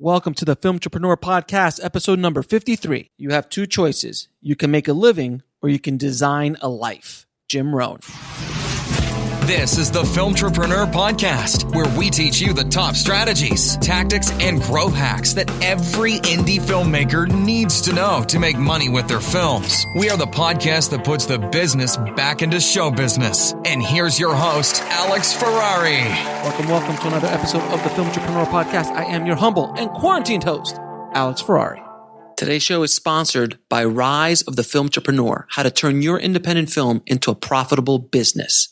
Welcome to the Filmtrepreneur Podcast, episode number 53. You have two choices. You can make a living or you can design a life. Jim Rohn. This is the Filmtrepreneur Podcast, where we teach you the top strategies, tactics, and growth hacks that every indie filmmaker needs to know to make money with their films. We are the podcast that puts the business back into show business. And here's your host, Alex Ferrari. Welcome to another episode of the Filmtrepreneur Podcast. I am your humble and quarantined host, Alex Ferrari. Today's show is sponsored by Rise of the Filmtrepreneur, how to turn your independent film into a profitable business.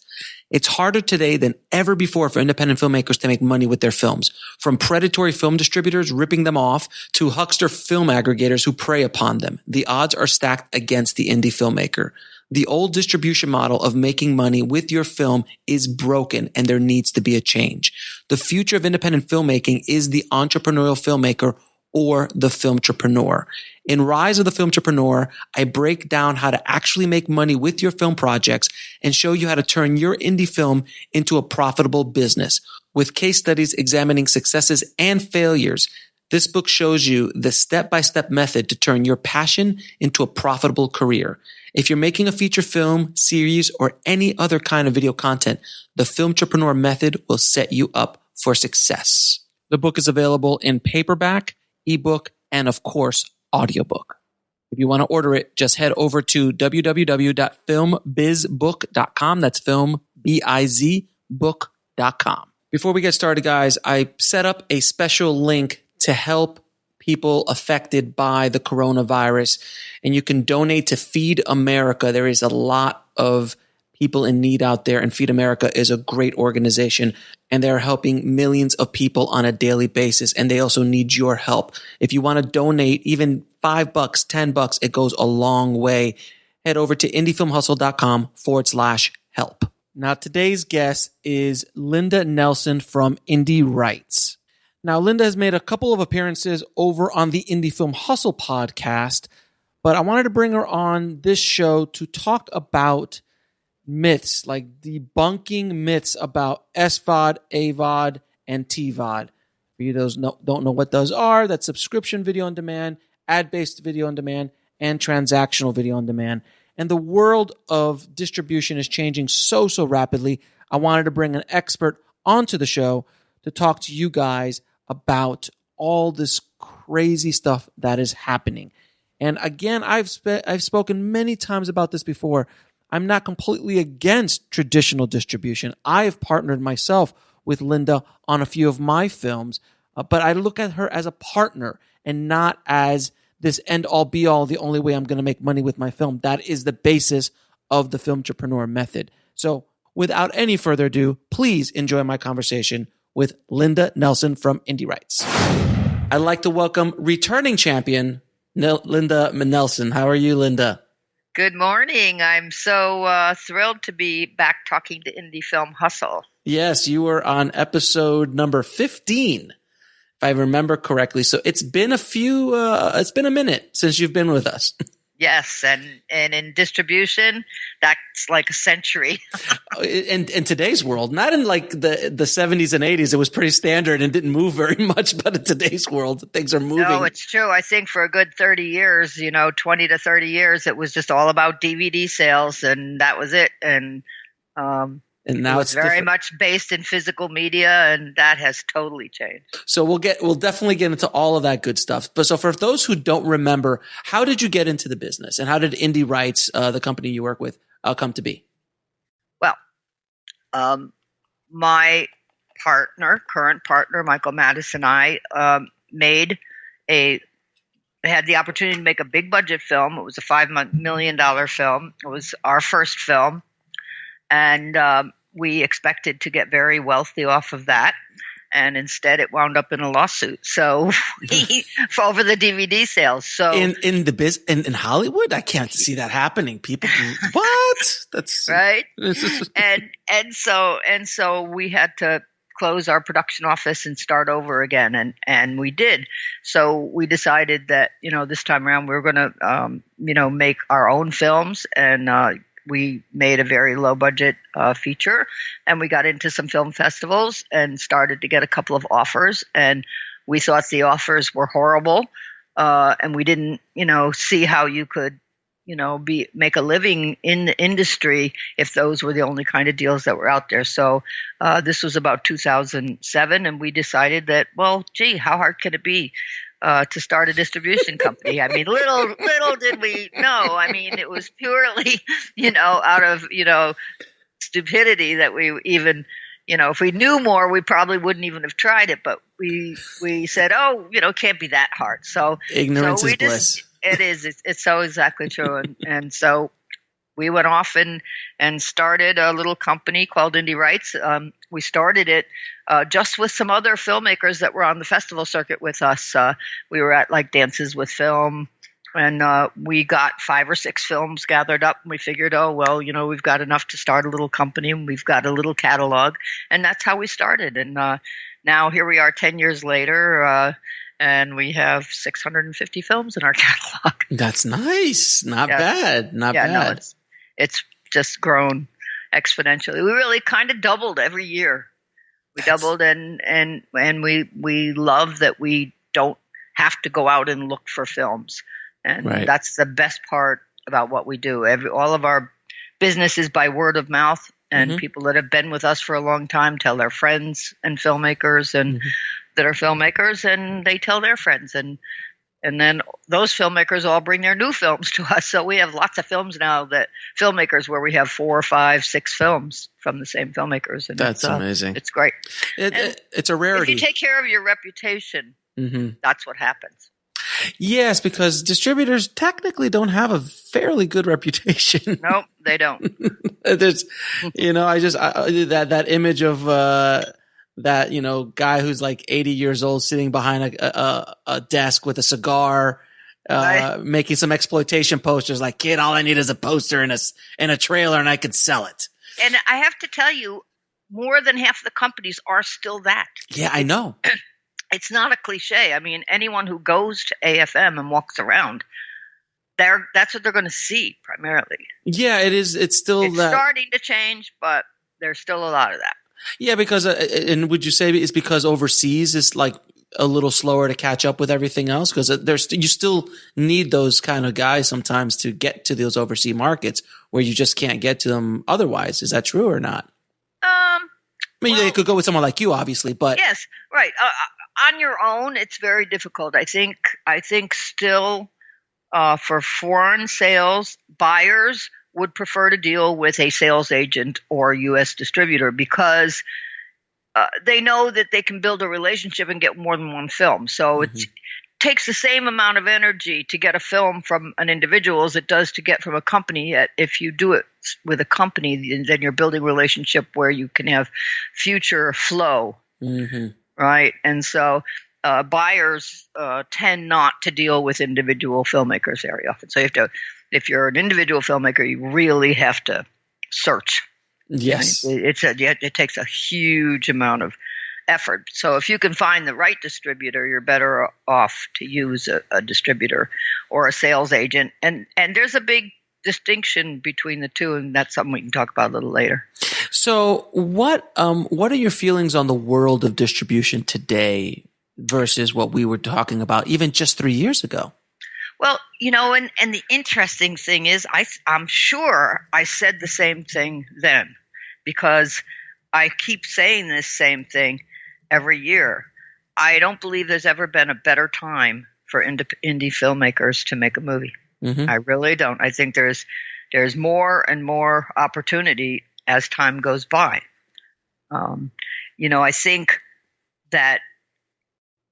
It's harder today than ever before for independent filmmakers to make money with their films. From predatory film distributors ripping them off to huckster film aggregators who prey upon them, the odds are stacked against the indie filmmaker. The old distribution model of making money with your film is broken and there needs to be a change. The future of independent filmmaking is the entrepreneurial filmmaker or the filmtrepreneur. In Rise of the Filmtrepreneur, I break down how to actually make money with your film projects and show you how to turn your indie film into a profitable business. With case studies examining successes and failures, this book shows you the step-by-step method to turn your passion into a profitable career. If you're making a feature film, series, or any other kind of video content, the Filmtrepreneur method will set you up for success. The book is available in paperback, ebook, and of course, audiobook. If you want to order it, just head over to www.filmbizbook.com. That's filmbizbook.com. Before we get started, guys, I set up a special link to help people affected by the coronavirus, and you can donate to Feed America. There is a lot of people in need out there, and Feed America is a great organization, and they're helping millions of people on a daily basis, and they also need your help. If you want to donate even $5, $10, it goes a long way. Head over to indiefilmhustle.com/help. Now, today's guest is Linda Nelson from Indie Rights. Now, Linda has made a couple of appearances over on the Indie Film Hustle podcast, but I wanted to bring her on this show to talk about myths, like debunking myths about SVOD, AVOD, and TVOD. For you those don't know what those are, that's subscription video on demand, ad-based video on demand, and transactional video on demand. And the world of distribution is changing so rapidly. I wanted to bring an expert onto the show to talk to you guys about all this crazy stuff that is happening. And again, I've spoken many times about this before. I'm not completely against traditional distribution. I have partnered myself with Linda on a few of my films, but I look at her as a partner and not as this end-all, be-all, the only way I'm going to make money with my film. That is the basis of the Filmtrepreneur method. So without any further ado, please enjoy my conversation with Linda Nelson from Indie Rights. I'd like to welcome returning champion, Linda Nelson. How are you, Linda? Good morning. I'm so thrilled to be back talking to Indie Film Hustle. Yes, you were on episode number 15, if I remember correctly. So it's been it's been a minute since you've been with us. Yes, and in distribution, that's like a century. in today's world, not in like the 70s and 80s, it was pretty standard and didn't move very much. But in today's world, things are moving. No, it's true. I think for a good 30 years, 20 to 30 years, it was just all about DVD sales, and that was it. And now it's very much based in physical media, and that has totally changed. So we'll definitely get into all of that good stuff. But so for those who don't remember, how did you get into the business, and how did Indie Rights, the company you work with, come to be? Well, my current partner, Michael Madison, and I had the opportunity to make a big budget film. It was a $5 million film. It was our first film. And we expected to get very wealthy off of that. And instead it wound up in a lawsuit. So over the DVD sales. So in Hollywood, I can't see that happening. People, what? That's right. and so we had to close our production office and start over again. And we did. So we decided that, this time around we were going to, make our own films, and we made a very low budget feature, and we got into some film festivals and started to get a couple of offers. And we thought the offers were horrible, and we didn't, see how you could, make a living in the industry if those were the only kind of deals that were out there. So this was about 2007, and we decided that, well, gee, how hard can it be to start a distribution company? I mean, little did we know. I mean, it was purely, out of, stupidity that we even, if we knew more, we probably wouldn't even have tried it. But we said, oh, it can't be that hard. So ignorance is bliss. It is. It's so exactly true. And so we went off and started a little company called Indie Rights. We started it just with some other filmmakers that were on the festival circuit with us. We were at like Dances with Film, and we got 5 or 6 films gathered up. And we figured, oh, well, we've got enough to start a little company, and we've got a little catalog. And that's how we started. And now here we are 10 years later, and we have 650 films in our catalog. That's nice. Not bad. Not bad. No, it's just grown exponentially. We really kind of doubled every year. We doubled, and we love that we don't have to go out and look for films. And that's the best part about what we do. All of our business is by word of mouth, and people that have been with us for a long time tell their friends and filmmakers and that are filmmakers, and they tell their friends, and then those filmmakers all bring their new films to us. So we have lots of films now filmmakers where we have 4, 5, 6 films from the same filmmakers. And that's amazing. It's great. It's a rarity. If you take care of your reputation, that's what happens. Yes, because distributors technically don't have a fairly good reputation. No, they don't. There's, that image of that guy who's like 80 years old sitting behind a desk with a cigar, making some exploitation posters. Like, kid, all I need is a poster and a trailer, and I could sell it. And I have to tell you, more than half the companies are still that. Yeah, I know. It's not a cliche. I mean, anyone who goes to AFM and walks around, that's what they're going to see primarily. Yeah, it is. It's still starting to change, but there's still a lot of that. Yeah, because and would you say it's because overseas is like a little slower to catch up with everything else? Because you still need those kind of guys sometimes to get to those overseas markets where you just can't get to them otherwise. Is that true or not? They could go with someone like you, obviously, but yes, right. On your own, it's very difficult. I think still for foreign sales, buyers would prefer to deal with a sales agent or U.S. distributor because they know that they can build a relationship and get more than one film. So it takes the same amount of energy to get a film from an individual as it does to get from a company. If you do it with a company, then you're building a relationship where you can have future flow. Right. And so buyers tend not to deal with individual filmmakers very often. So if you're an individual filmmaker, you really have to search. Yes. It takes a huge amount of effort. So if you can find the right distributor, you're better off to use a distributor or a sales agent. And there's a big distinction between the two, and that's something we can talk about a little later. So what are your feelings on the world of distribution today versus what we were talking about even just 3 years ago? Well, and the interesting thing is I'm sure I said the same thing then because I keep saying this same thing every year. I don't believe there's ever been a better time for indie filmmakers to make a movie. I really don't. I think there's more and more opportunity as time goes by. I think that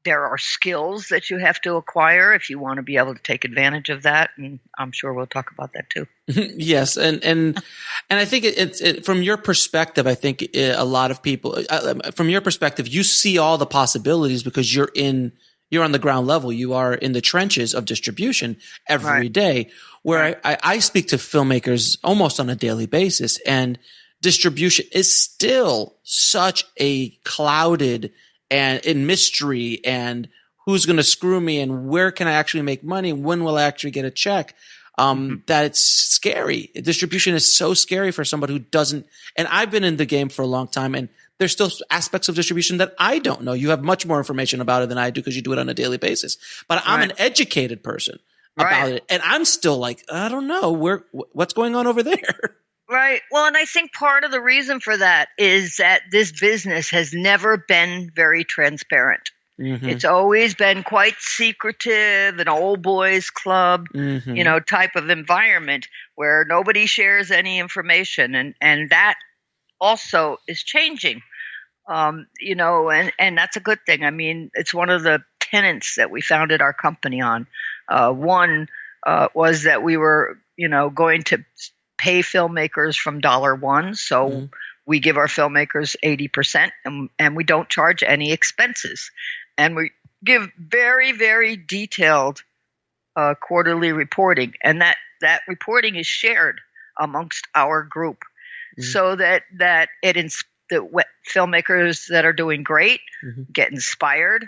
there are skills that you have to acquire if you want to be able to take advantage of that, and I'm sure we'll talk about that too. Yes, and I think it's from your perspective. I think a lot of people, from your perspective, you see all the possibilities because you're on the ground level. You are in the trenches of distribution every day. Where I speak to filmmakers almost on a daily basis, and distribution is still such a clouded and in mystery and who's going to screw me and where can I actually make money? When will I actually get a check? That it's scary. Distribution is so scary for somebody who doesn't, and I've been in the game for a long time, and there's still aspects of distribution that I don't know. You have much more information about it than I do because you do it on a daily basis. But I'm an educated person about it, and I'm still like, I don't know what's going on over there. Right. Well, and I think part of the reason for that is that this business has never been very transparent. Mm-hmm. It's always been quite secretive, an old boys club, type of environment where nobody shares any information. And that also is changing, and that's a good thing. I mean, it's one of the tenets that we founded our company on. One was that we were, going to pay filmmakers from $1. So we give our filmmakers 80% and we don't charge any expenses. And we give very, very detailed quarterly reporting. And that reporting is shared amongst our group so that filmmakers that are doing great get inspired.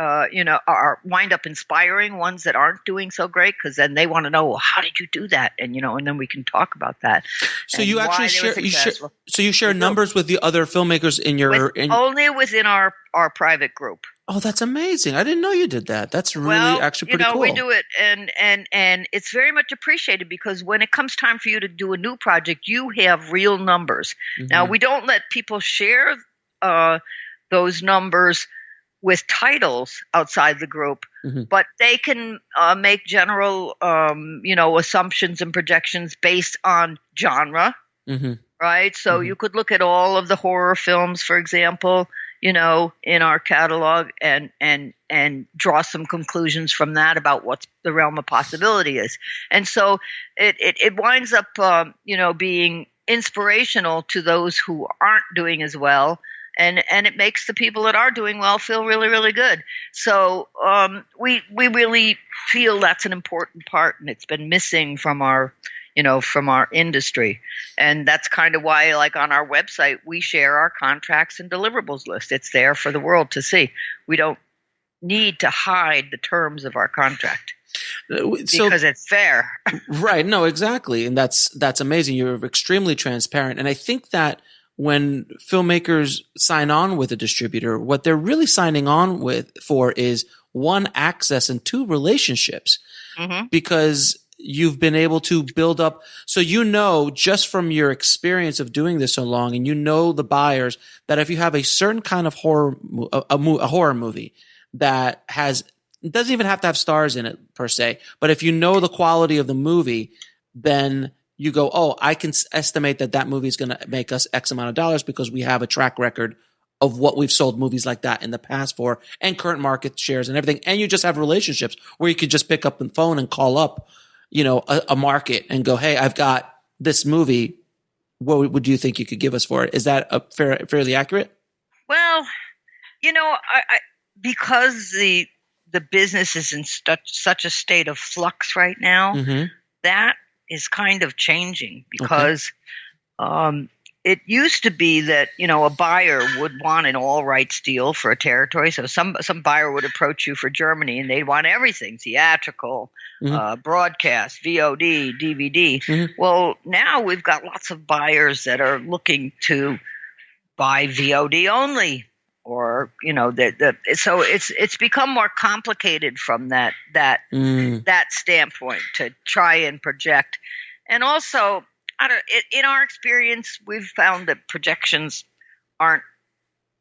Are wind up inspiring ones that aren't doing so great because then they want to know, well, how did you do that? And and then we can talk about that. So you actually share numbers with the other filmmakers in your only within our private group. Oh, that's amazing! I didn't know you did that. That's really actually pretty cool. We do it, and it's very much appreciated because when it comes time for you to do a new project, you have real numbers. Now we don't let people share those numbers with titles outside the group, but they can make general, assumptions and projections based on genre, right? So you could look at all of the horror films, for example, in our catalog and draw some conclusions from that about what the realm of possibility is. And so it winds up, being inspirational to those who aren't doing as well. And it makes the people that are doing well feel really, really good. So we really feel that's an important part, and it's been missing from our industry. And that's kind of why, like on our website, we share our contracts and deliverables list. It's there for the world to see. We don't need to hide the terms of our contract because it's fair. Right. No, exactly. And that's amazing. You're extremely transparent. And I think that when filmmakers sign on with a distributor, what they're really signing on for is one, access, and two, relationships, because you've been able to build up. So just from your experience of doing this so long, and the buyers, that if you have a certain kind of horror, a horror movie that doesn't even have to have stars in it per se, but if the quality of the movie, then you go, oh, I can estimate that movie is going to make us X amount of dollars because we have a track record of what we've sold movies like that in the past for, and current market shares and everything. And you just have relationships where you could just pick up the phone and call up, a market and go, hey, I've got this movie. What would you think you could give us for it? Is that fairly accurate? Well, because the business is in such a state of flux right now, that is kind of changing because it used to be that, a buyer would want an all rights deal for a territory. So some buyer would approach you for Germany and they'd want everything, theatrical, broadcast, VOD, DVD. Well, now we've got lots of buyers that are looking to buy VOD only. Or so it's become more complicated from that standpoint to try and project, and also in our experience we've found that projections aren't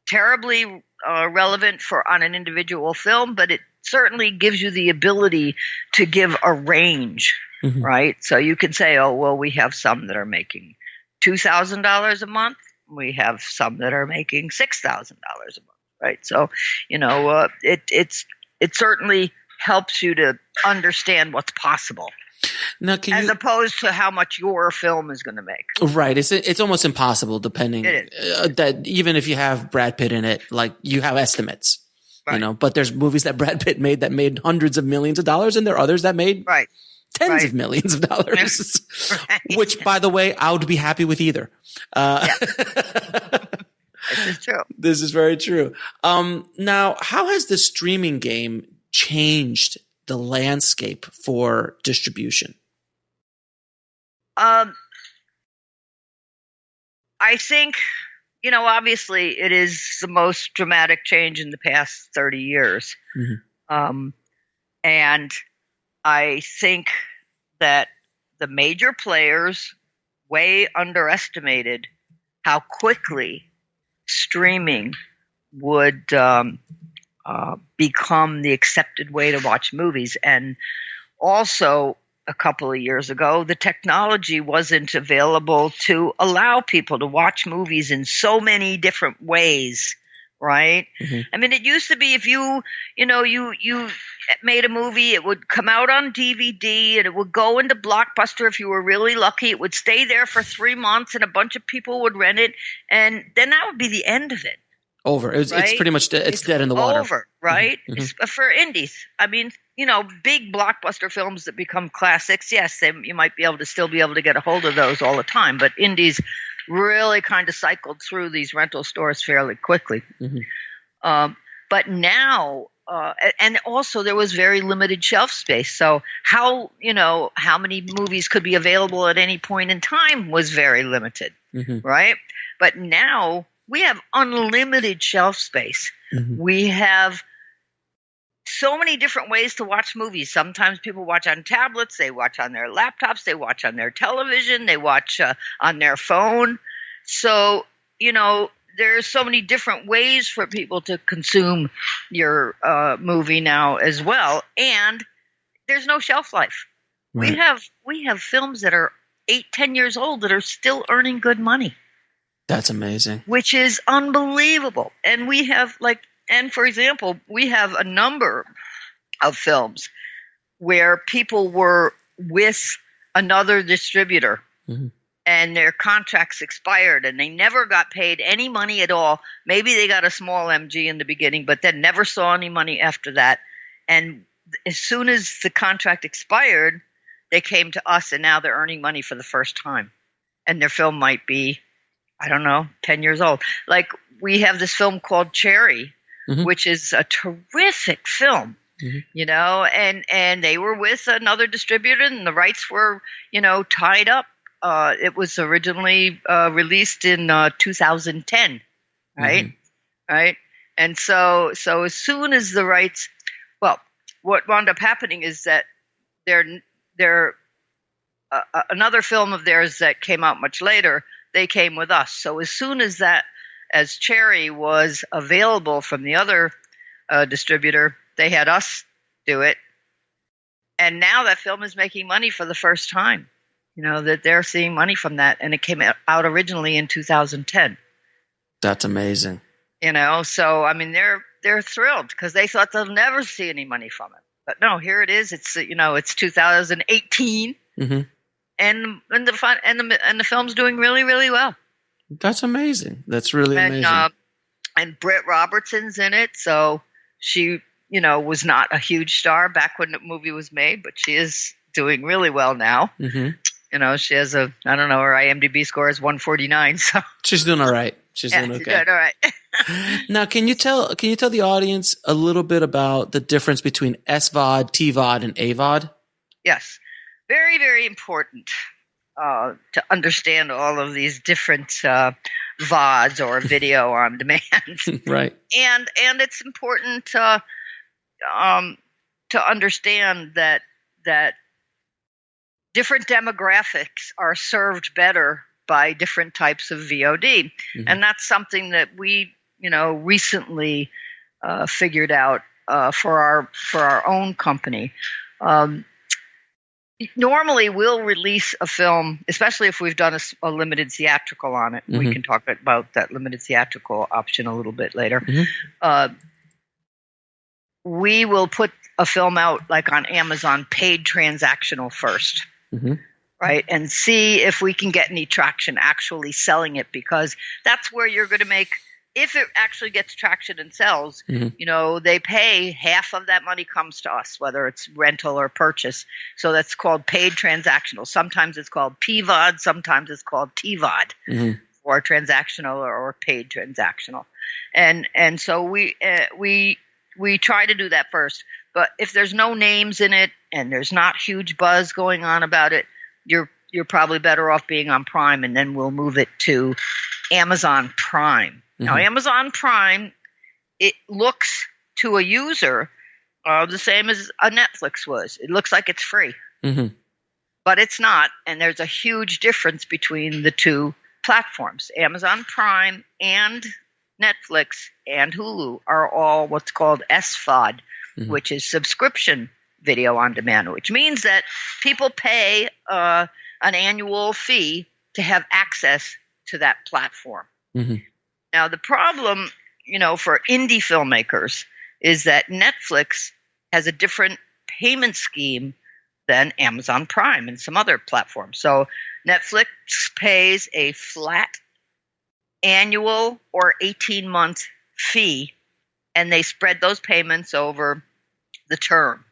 terribly relevant on an individual film, but it certainly gives you the ability to give a range, right? So you can say, oh well, we have some that are making $2,000 a month. We have some that are making $6,000 a month, right? So, it certainly helps you to understand what's possible, now, opposed to how much your film is going to make. Right. It's almost impossible, depending. It is. That even if you have Brad Pitt in it, like you have estimates, right. But there's movies that Brad Pitt made that made hundreds of millions of dollars, and there are others that made tens of millions of dollars, which, by the way, I would be happy with either. This is true. This is very true. Now, how has the streaming game changed the landscape for distribution? I think obviously it is the most dramatic change in the past 30 years. And I think that the major players way underestimated how quickly streaming would become the accepted way to watch movies. And also, a couple of years ago, the technology wasn't available to allow people to watch movies in so many different ways, right? I mean, it used to be if you made a movie, it would come out on DVD and it would go into Blockbuster if you were really lucky. It would stay there for 3 months and a bunch of people would rent it, and then that would be the end of it. Over. It's pretty much it's dead in the water. Over, right? For indies. I mean, big blockbuster films that become classics, yes, you might be able to get a hold of those all the time, but indies really kind of cycled through these rental stores fairly quickly. But now, and also there was very limited shelf space. So how many movies could be available at any point in time was very limited, right? But now we have unlimited shelf space. We have so many different ways to watch movies. Sometimes people watch on tablets, they watch on their laptops, they watch on their television, they watch on their phone. So, there's so many different ways for people to consume your movie now as well. And there's no shelf life. Right. We have films that are 8-10 years old that are still earning good money. That's amazing. Which is unbelievable. And we have for example, we have a number of films where people were with another distributor and their contracts expired and they never got paid any money at all. Maybe they got a small MG in the beginning, but then never saw any money after that. And as soon as the contract expired, they came to us and now they're earning money for the first time. And their film might be, 10 years old. Like we have this film called Cherry, which is a terrific film, and they were with another distributor and the rights were, tied up. It was originally released in 2010, right? Right. And so as soon as the rights, what wound up happening is that another film of theirs that came out much later, they came with us. So as soon as Cherry was available from the other distributor, they had us do it. And now that film is making money for the first time, that they're seeing money from that. And it came out originally in 2010. That's amazing. So, I mean, they're thrilled because they thought they'll never see any money from it. But no, here it is. It's, it's 2018 and the film's doing really, really well. That's amazing. That's really amazing. And Britt Robertson's in it. So she, was not a huge star back when the movie was made, but she is doing really well now. She has her IMDb score is 149. So she's doing all right. She's doing okay. She's doing all right. Now, can you tell the audience a little bit about the difference between SVOD, TVOD, and AVOD? Yes. Very, very important to understand all of these different VODs or video on demand. Right. And it's important to understand that different demographics are served better by different types of VOD. And that's something that we, recently figured out for our own company. Normally, we'll release a film, especially if we've done a limited theatrical on it. We can talk about that limited theatrical option a little bit later. We will put a film out like on Amazon, paid transactional first, right? And see if we can get any traction actually selling it, because that's where you're going to make. If it actually gets traction and sells, they pay half of that money comes to us, whether it's rental or purchase. So that's called paid transactional. Sometimes it's called PVOD. Sometimes it's called TVOD, or transactional or paid transactional. And so we try to do that first. But if there's no names in it and there's not huge buzz going on about it, you're probably better off being on Prime, and then we'll move it to Amazon Prime. Now, Amazon Prime, it looks to a user the same as a Netflix was. It looks like it's free, but it's not. And there's a huge difference between the two platforms. Amazon Prime and Netflix and Hulu are all what's called SVOD, which is subscription video on demand, which means that people pay an annual fee to have access to that platform. Now, the problem, for indie filmmakers is that Netflix has a different payment scheme than Amazon Prime and some other platforms. So Netflix pays a flat annual or 18-month fee, and they spread those payments over the term,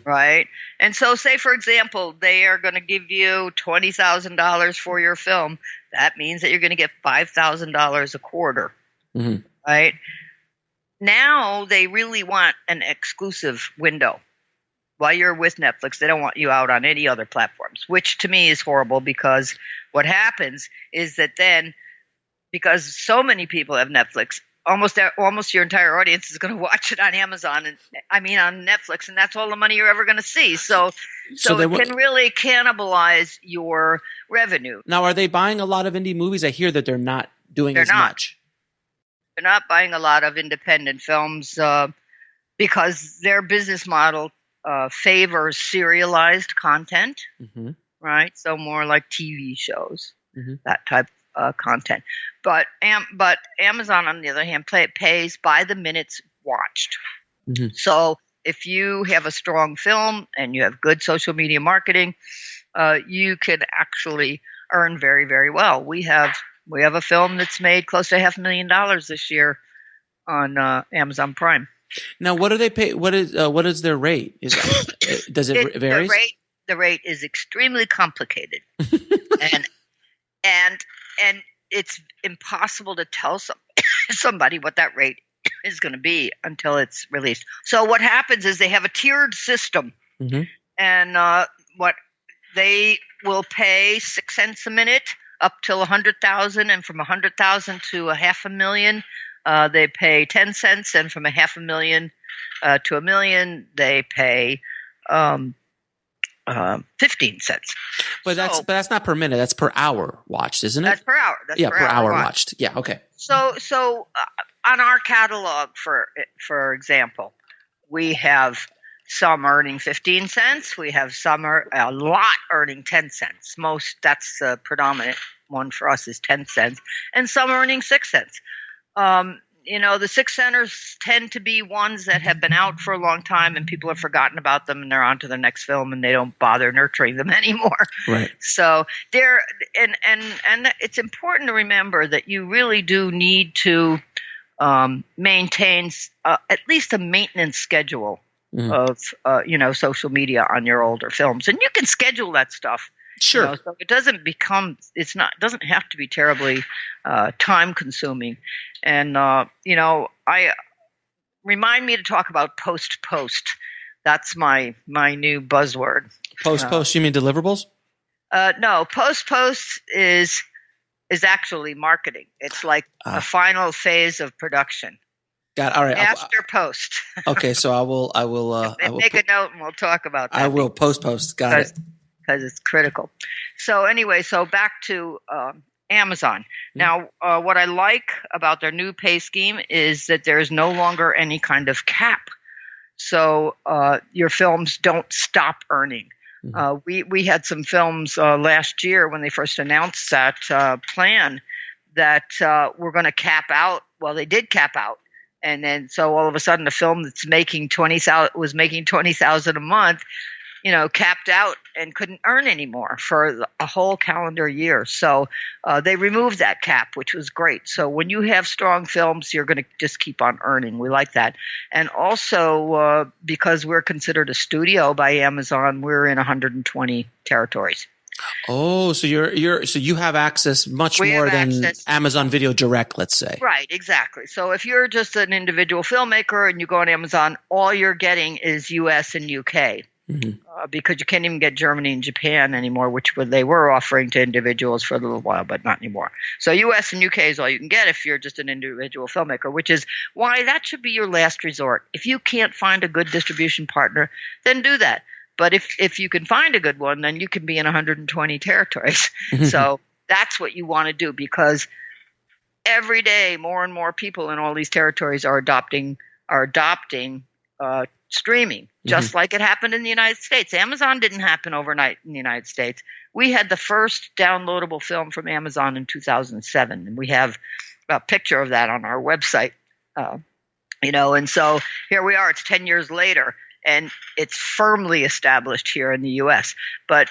right? And so say, for example, they are going to give you $20,000 for your film. That means that you're going to get $5,000 a quarter, right? Now they really want an exclusive window. While you're with Netflix, they don't want you out on any other platforms, which to me is horrible, because what happens is that then, because so many people have Netflix, almost your entire audience is going to watch it on Amazon on Netflix, and that's all the money you're ever going to see. So it can really cannibalize your revenue. Now, are they buying a lot of indie movies? I hear that they're not doing as much. They're not buying a lot of independent films because their business model favors serialized content, right? So more like TV shows, that type content. But Amazon, on the other hand, pays by the minutes watched. So if you have a strong film and you have good social media marketing, you can actually earn very, very well. We have a film that's made close to $500,000 this year on Amazon Prime. Now, what do they pay? What is their rate? Does it vary? The rate is extremely complicated, and it's impossible to tell somebody what that rate is going to be until it's released. So what happens is they have a tiered system, and what they will pay 6 cents a minute up till 100,000, and from 100,000 to $500,000, they pay 10 cents, and from $500,000 to $1 million, they pay 15 cents. But that's not per minute. That's per hour watched, isn't it? That's per hour. That's per hour watched. Yeah. Okay. So on our catalog, for example, we have some earning 15 cents. We have some a lot earning 10 cents. That's the predominant one for us is 10 cents, and some earning 6 cents. The 6 centers tend to be ones that have been out for a long time and people have forgotten about them, and they're on to the next film and they don't bother nurturing them anymore. Right. So and it's important to remember that you really do need to maintain at least a maintenance schedule of social media on your older films, and you can schedule that stuff. Sure. So it doesn't doesn't have to be terribly time consuming. And, remind me to talk about post. That's my new buzzword. Post, you mean deliverables? No, post is actually marketing. It's like the final phase of production. Got it. All right. After post. Okay. So I will make a note and we'll talk about that. I will post. Got it. Because it's critical. So anyway, back to Amazon. Now, what I like about their new pay scheme is that there is no longer any kind of cap. So your films don't stop earning. We had some films last year when they first announced that plan that were going to cap out. Well, they did cap out. And then so all of a sudden a film that's making $20,000 a month, capped out and couldn't earn anymore for a whole calendar year. So they removed that cap, which was great. So when you have strong films, you're going to just keep on earning. We like that. And also because we're considered a studio by Amazon, we're in 120 territories. Oh, so you have access much more than Amazon Video Direct, let's say. Right, exactly. So if you're just an individual filmmaker and you go on Amazon, all you're getting is US and UK. because you can't even get Germany and Japan anymore, which they were offering to individuals for a little while, but not anymore. So US and UK is all you can get if you're just an individual filmmaker, which is why that should be your last resort. If you can't find a good distribution partner, then do that. But if you can find a good one, then you can be in 120 territories. So that's what you want to do, because every day more and more people in all these territories are adopting streaming, just like it happened in the United States. Amazon didn't happen overnight in the United States. We had the first downloadable film from Amazon in 2007, and we have a picture of that on our website. And so here we are. It's 10 years later, and it's firmly established here in the U.S. But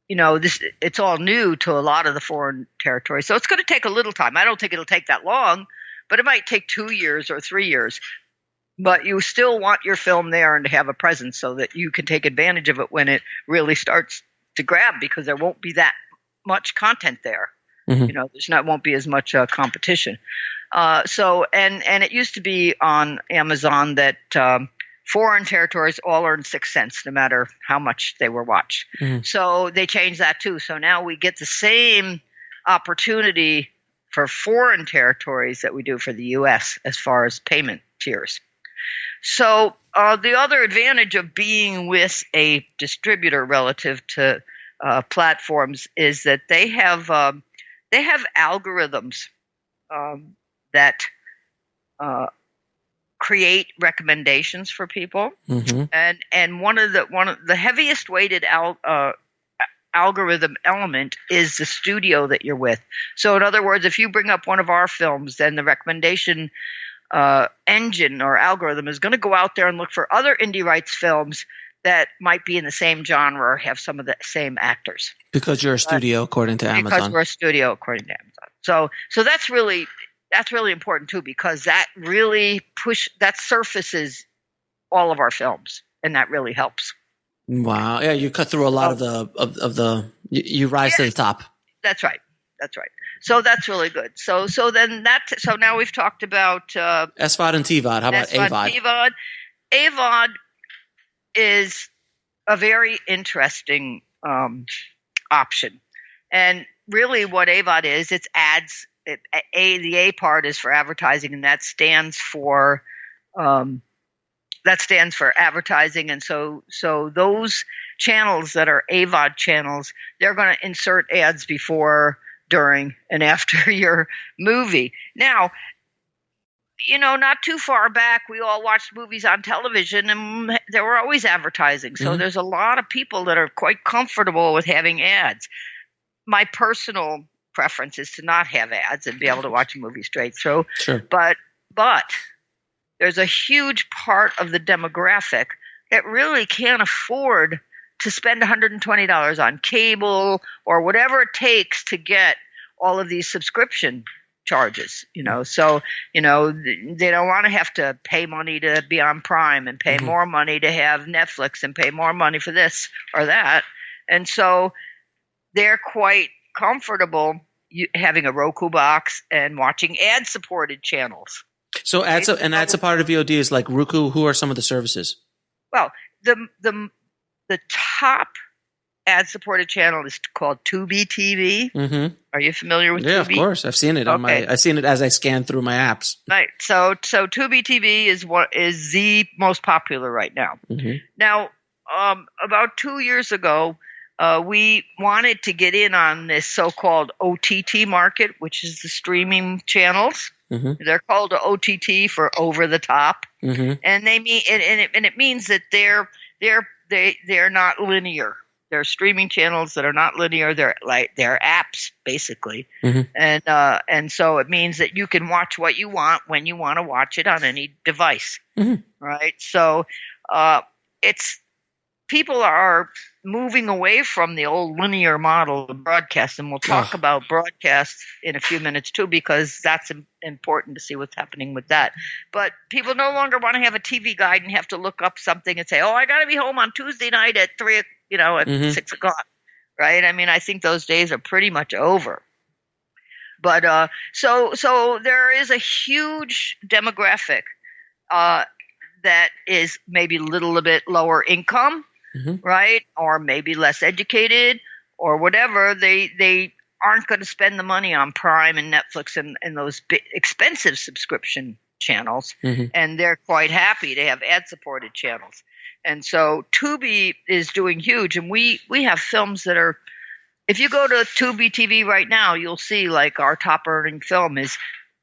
it's all new to a lot of the foreign territories, so it's going to take a little time. I don't think it'll take that long, but it might take 2 years or 3 years. But you still want your film there and to have a presence so that you can take advantage of it when it really starts to grab, because there won't be that much content there. Won't be as much competition. So it used to be on Amazon that foreign territories all earned 6 cents no matter how much they were watched. So they changed that too. So now we get the same opportunity for foreign territories that we do for the U.S. as far as payment tiers. So the other advantage of being with a distributor relative to platforms is that they have algorithms that create recommendations for people, and one of the heaviest weighted algorithm element is the studio that you're with. So in other words, if you bring up one of our films, then the recommendation engine or algorithm is going to go out there and look for other indie rights films that might be in the same genre or have some of the same actors. Because you're a studio, according to Amazon. Because we're a studio, according to Amazon. So that's really important too, because that really surfaces all of our films, and that really helps. Wow! Yeah, you cut through a lot of the you rise to the top. That's right. So that's really good. So now we've talked about SVOD and TVOD. How about AVOD? AVOD is a very interesting option. And really what AVOD is, it's ads. The A part is for advertising, and that stands for advertising. And so those channels that are AVOD channels, they're going to insert ads before, during, and after your movie. Now, not too far back, we all watched movies on television, and there were always advertising. So there's a lot of people that are quite comfortable with having ads. My personal preference is to not have ads and be able to watch a movie straight through. Sure. But there's a huge part of the demographic that really can't afford to spend $120 on cable or whatever it takes to get all of these subscription charges, So, they don't want to have to pay money to be on Prime and pay more money to have Netflix and pay more money for this or that. And so they're quite comfortable having a Roku box and watching ad-supported channels. So ads a part of VOD is like Roku. Who are some of the services? Well, the top ad-supported channel is called Tubi TV. Are you familiar with Tubi? Yeah, of course. I've seen it I've seen it as I scan through my apps. Right. So Tubi TV is the most popular right now. Now, about 2 years ago, we wanted to get in on this so-called OTT market, which is the streaming channels. They're called OTT for over the top, and it means that they're not linear. They're streaming channels that are not linear. They're apps basically, and so it means that you can watch what you want when you want to watch it on any device, right? So people are moving away from the old linear model of broadcast, and we'll talk about broadcast in a few minutes too, because that's important to see what's happening with that. But people no longer want to have a TV guide and have to look up something and say, "Oh, I got to be home on Tuesday night at 6 o'clock," right? I mean, I think those days are pretty much over. But so there is a huge demographic that is maybe a little bit lower income. right? Or maybe less educated or whatever. They aren't going to spend the money on Prime and Netflix and those expensive subscription channels. And they're quite happy to have ad-supported channels. And so Tubi is doing huge. And we have films that are, if you go to Tubi TV right now, you'll see like our top earning film is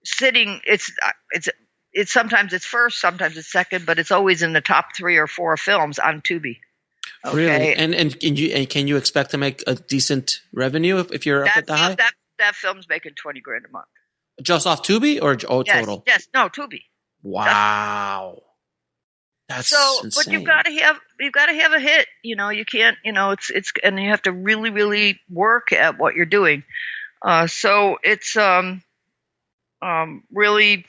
sitting, it's sometimes it's first, sometimes it's second, but it's always in the top 3 or 4 films on Tubi. Okay. Really? And can you expect to make a decent revenue if you're up at the high? That film's making $20,000 a month. Just off Tubi or total? Yes, no, Tubi. Wow. That's so insane. But you've got to have a hit. You can't, it's and you have to really, really work at what you're doing. So it's really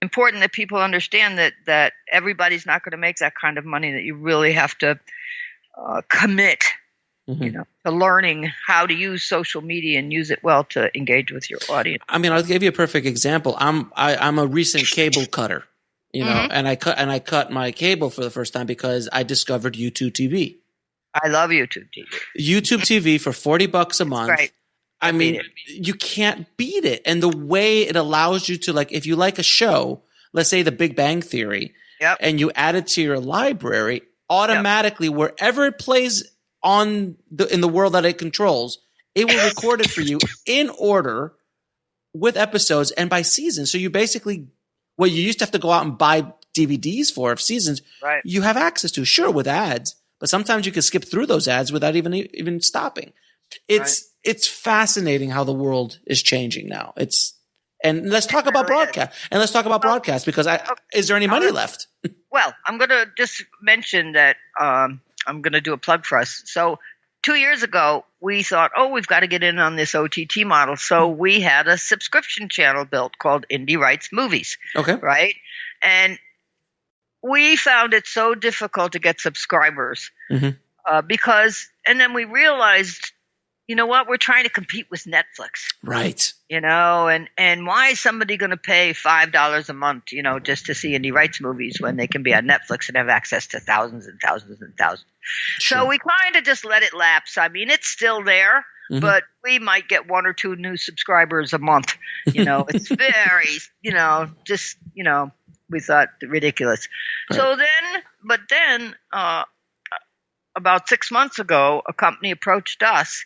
important that people understand that everybody's not going to make that kind of money, that you really have to commit, to learning how to use social media and use it well to engage with your audience. I mean, I'll give you a perfect example. I'm a recent cable cutter, and I cut my cable for the first time because I discovered YouTube TV. I love YouTube TV. YouTube TV for $40 a month. Right. I mean, you can't beat it. And the way it allows you to, like, if you like a show, let's say The Big Bang Theory, and you add it to your library, automatically wherever it plays in the world that it controls, it will record it for you in order with episodes and by season. So you basically, what you used to have to go out and buy DVDs for of seasons, you have access to, sure, with ads, but sometimes you can skip through those ads without even stopping. It's fascinating how the world is changing now. And let's talk about broadcast. And let's talk about broadcast because is there any money left? Well, I'm going to just mention that I'm going to do a plug for us. So 2 years ago, we thought, we've got to get in on this OTT model. So we had a subscription channel built called Indie Rights Movies. Okay. Right? And we found it so difficult to get subscribers because, and then we realized, you know what? We're trying to compete with Netflix. Right. And why is somebody going to pay $5 a month, just to see indie rights movies when they can be on Netflix and have access to thousands and thousands and thousands? Sure. So we kind of just let it lapse. I mean, it's still there, but we might get 1 or 2 new subscribers a month. It's very, we thought ridiculous. Right. So then, about 6 months ago, a company approached us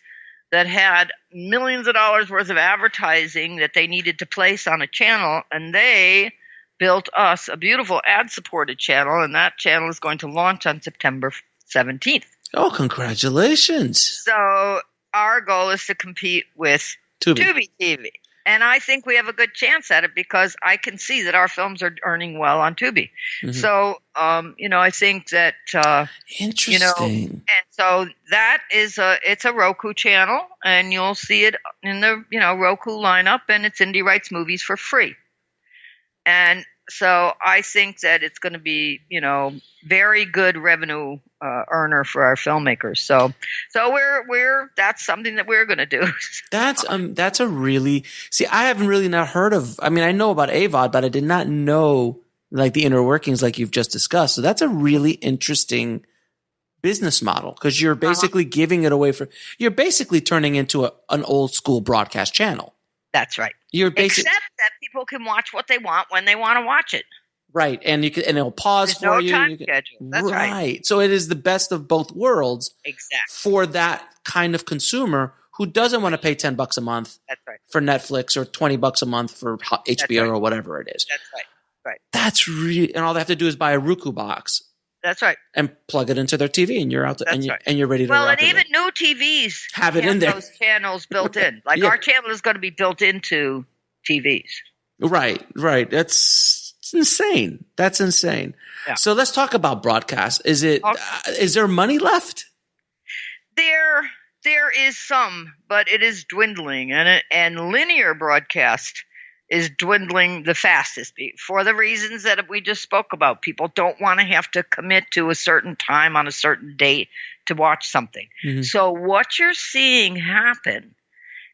that had millions of dollars worth of advertising that they needed to place on a channel, and they built us a beautiful ad-supported channel, and that channel is going to launch on September 17th. Oh, congratulations. So our goal is to compete with Tubi TV. And I think we have a good chance at it because I can see that our films are earning well on Tubi. So, I think that, interesting. And so that is it's a Roku channel, and you'll see it in the, Roku lineup, and it's Indie Rights Movies for free. And so I think that it's going to be, very good revenue earner for our filmmakers. So we're that's something that we're going to do. That's a really, I haven't really not heard of, I mean, I know about AVOD, but I did not know like the inner workings like you've just discussed. So that's a really interesting business model because you're basically giving it away you're basically turning into an old school broadcast channel. That's right. Except that people can watch what they want when they want to watch it. Right, and it'll pause for you. There's no time schedule. That's right. So it is the best of both worlds. Exactly. For that kind of consumer who doesn't want to pay $10 a month. That's right. For Netflix or $20 a month for HBO or whatever it is. That's right. Right. That's really, and all they have to do is buy a Roku box. That's right. And plug it into their TV, and you're out to, and you're ready to. Well, and even new TVs have it in there. Those channels built in. Like our channel is going to be built into TVs. Right. It's insane. That's insane. Yeah. So let's talk about broadcast. Is there money left? There is some, but it is dwindling, and linear broadcast is dwindling the fastest for the reasons that we just spoke about. People don't want to have to commit to a certain time on a certain date to watch something. So what you're seeing happen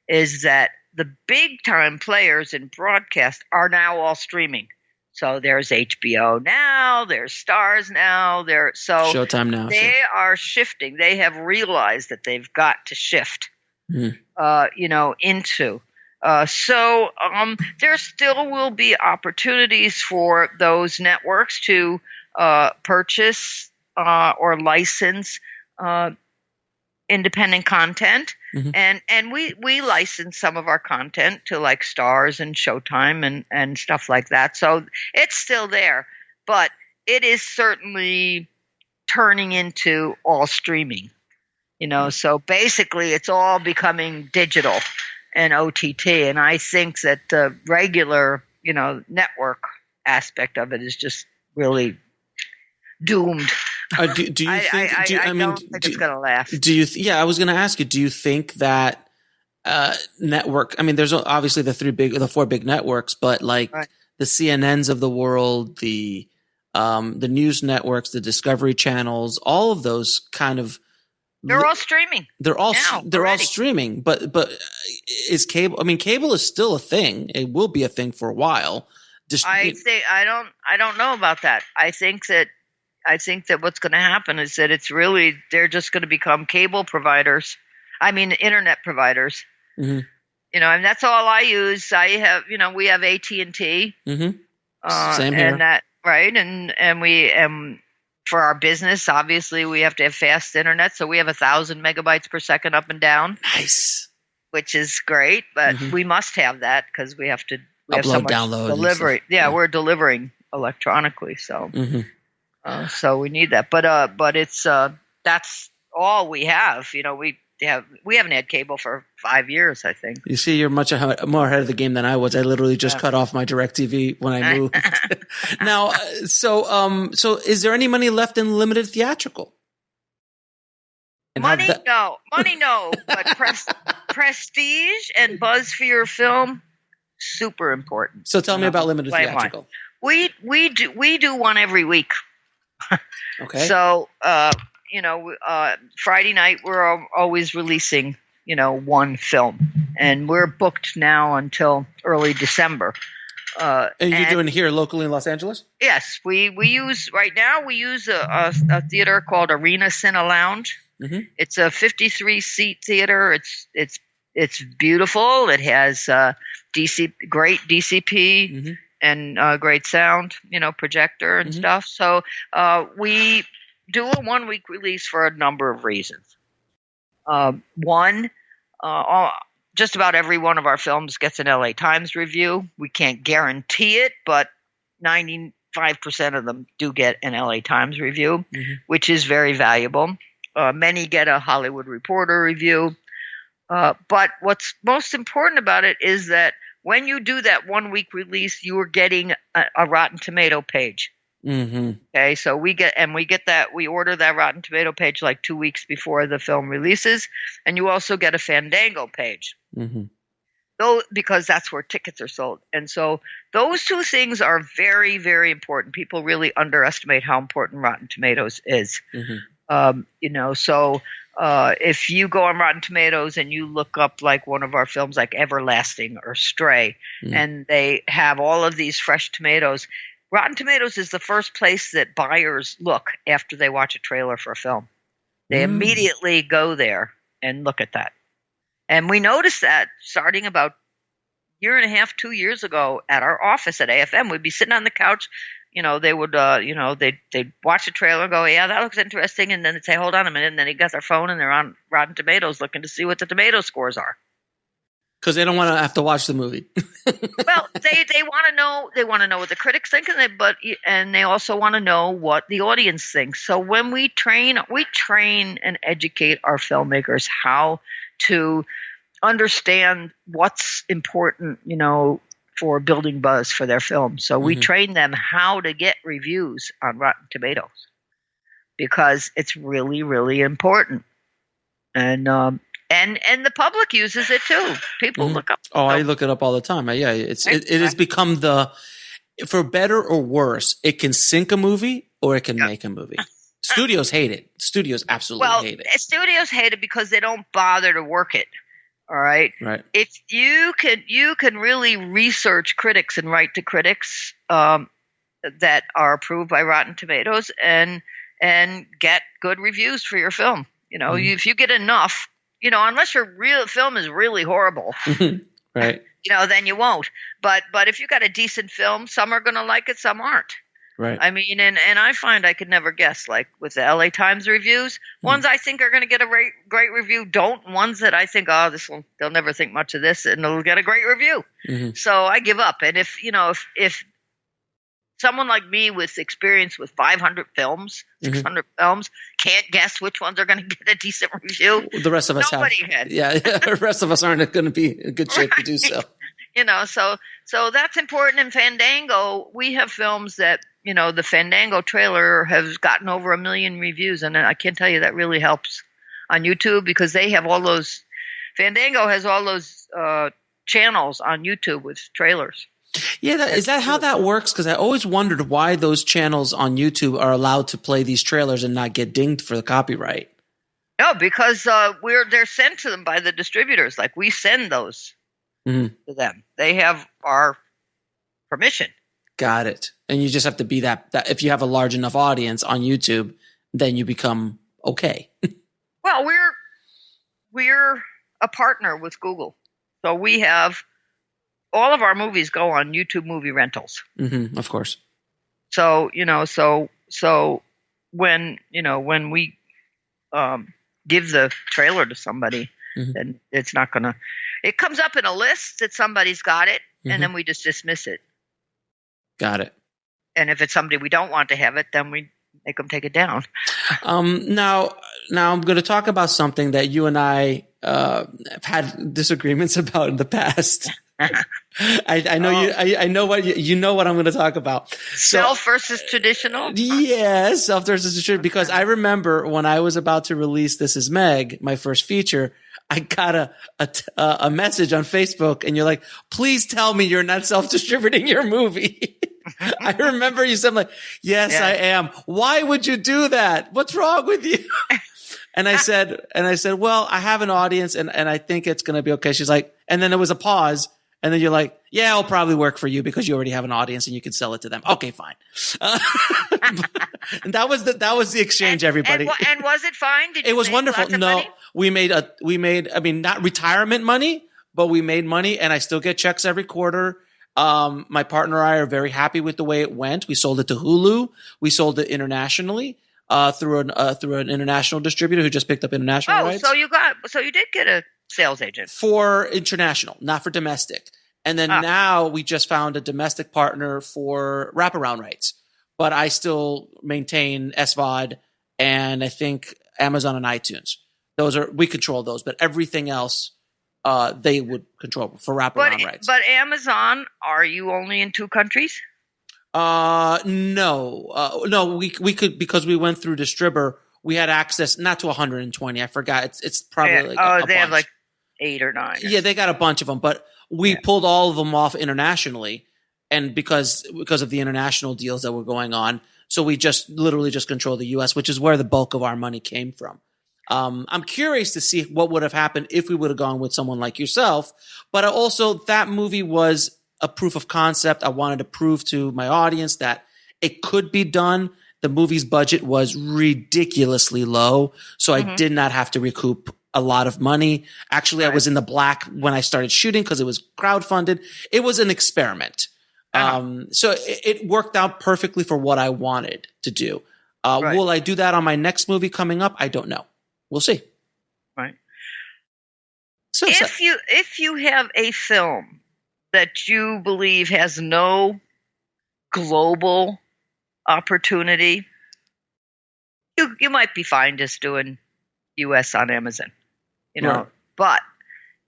is that the big time players in broadcast are now all streaming. So there's HBO now, there's Stars now, Showtime now. They are shifting. They have realized that they've got to shift, into. There still will be opportunities for those networks to purchase or license independent content. And we license some of our content to like Stars and Showtime and stuff like that. So it's still there, but it is certainly turning into all streaming, so basically it's all becoming digital and OTT. And I think that the regular, network aspect of it is just really doomed. Do you think? I don't think it's going to last. I was going to ask you. Do you think that network? I mean, there's obviously the four big networks, but like the CNNs of the world, the news networks, the Discovery channels, all of those kind of. They're all streaming. They're all streaming, but is cable? I mean, cable is still a thing. It will be a thing for a while. I don't know about that. I think that what's going to happen is that they're just going to become cable providers. I mean, internet providers. And that's all I use. I have, we have AT&T. Same here. And that, right. And we, for our business, obviously we have to have fast internet. So we have 1,000 megabytes per second up and down. Nice. Which is great, but we must have that because we have upload, so much download delivery. Yeah, we're delivering electronically. So. So we need that, but it's that's all we have. We haven't had cable for 5 years, I think. You see, you're much more ahead of the game than I was. I literally just cut off my DirecTV when I moved. Now, so is there any money left in limited theatrical? Money, no. But prestige and buzz for your film, super important. So tell me about limited theatrical. We do one every week. Okay. So, Friday night we're always releasing, one film, and we're booked now until early December. And you're doing it here locally in Los Angeles? Yes, we use a theater called Arena Cine Lounge. It's a 53-seat theater. It's beautiful. It has great DCP. And great sound, projector and stuff. So we do a 1 week release for a number of reasons. One, just about every one of our films gets an LA Times review. We can't guarantee it, but 95% of them do get an LA Times review, which is very valuable. Many get a Hollywood Reporter review. But what's most important about it is that when you do that 1 week release, you are getting a Rotten Tomato page. Okay, so we order that Rotten Tomato page like 2 weeks before the film releases, and you also get a Fandango page. Because that's where tickets are sold. And so those two things are very, very important. People really underestimate how important Rotten Tomatoes is. If you go on Rotten Tomatoes and you look up like one of our films like Everlasting or Stray, and they have all of these fresh tomatoes, Rotten Tomatoes is the first place that buyers look after they watch a trailer for a film. They immediately go there and look at that. And we noticed that starting about a year and a half, 2 years ago at our office at AFM. We'd be sitting on the couch. They would, they'd watch the trailer and go, yeah, that looks interesting. And then they'd say, hold on a minute. And then they got their phone and they're on Rotten Tomatoes looking to see what the tomato scores are. Because they don't want to have to watch the movie. Well, they want to know. They want to know what the critics think, and they also want to know what the audience thinks. So when we train and educate our filmmakers how to understand what's important, for building buzz for their film. So we train them how to get reviews on Rotten Tomatoes because it's really, really important. And the public uses it too. People look up. Oh, I look it up all the time. Yeah, it has become for better or worse, it can sink a movie or it can make a movie. Studios hate it. Studios absolutely hate it. Studios hate it because they don't bother to work it. All right. Right. If you can really research critics and write to critics, that are approved by Rotten Tomatoes and get good reviews for your film. If you get enough, unless your real film is really horrible, right? Then you won't. But if you got a decent film, some are going to like it, some aren't. Right. I mean, and I find I could never guess. Like with the LA Times reviews, ones I think are going to get a great review don't. Ones that I think, they'll never think much of this, and they'll get a great review. Mm-hmm. So I give up. And if someone like me with experience with 500 films, 600 films, can't guess which ones are going to get a decent review, the rest of us nobody can. Yeah, the rest of us aren't going to be in good shape to do so. So that's important. In Fandango, we have films that, the Fandango trailer has gotten over 1 million reviews. And I can tell you that really helps on YouTube because they have all those, Fandango has all those channels on YouTube with trailers. Yeah, is that how that works? Because I always wondered why those channels on YouTube are allowed to play these trailers and not get dinged for the copyright. No, because they're sent to them by the distributors. Like we send those to them. They have our permission. Got it. And you just have to be that if you have a large enough audience on YouTube, then you become okay. Well, we're a partner with Google. So we have all of our movies go on YouTube movie rentals. Mm-hmm, of course. So, so when we give the trailer to somebody, then it's not going to, it comes up in a list that somebody's got it, and then we just dismiss it. Got it. And if it's somebody we don't want to have it, then we make them take it down. Now I'm going to talk about something that you and I have had disagreements about in the past. I know I know what you know what I'm going to talk about. Self versus traditional. Yes, self versus traditional. Because I remember when I was about to release This Is Meg, my first feature, I got a message on Facebook, and you're like, "Please tell me you're not self-distributing your movie." I remember you said, like, "Yes, I am." Why would you do that? What's wrong with you? And I said, well, I have an audience, and I think it's going to be okay. She's like, and then there was a pause. And then you're like, yeah, it'll probably work for you because you already have an audience and you can sell it to them. Okay, fine. And that was the exchange, everybody. And was it fine? It was wonderful. No, we made, I mean, not retirement money, but we made money, and I still get checks every quarter. My partner and I are very happy with the way it went. We sold it to Hulu. We sold it internationally through an international distributor who just picked up international rights. So you did get a sales agent for international, not for domestic. And then now we just found a domestic partner for wraparound rights. But I still maintain SVOD and I think Amazon and iTunes. We control those, but everything else they would control for wraparound rights. But Amazon, are you only in 2 countries? No, we could, because we went through Distributor. We had access not to 120. I forgot. It's probably like they have like 8 or 9. Yeah, they got a bunch of them, but we pulled all of them off internationally, and because of the international deals that were going on, so we literally just control the U.S., which is where the bulk of our money came from. I'm curious to see what would have happened if we would have gone with someone like yourself, but also that movie was a proof of concept. I wanted to prove to my audience that it could be done. The movie's budget was ridiculously low, so I did not have to recoup a lot of money. Actually, I was in the black when I started shooting because it was crowdfunded. It was an experiment. So it worked out perfectly for what I wanted to do. Will I do that on my next movie coming up? I don't know. We'll see. Right. So if you have a film that you believe has no global opportunity, you might be fine just doing US on Amazon, Right. But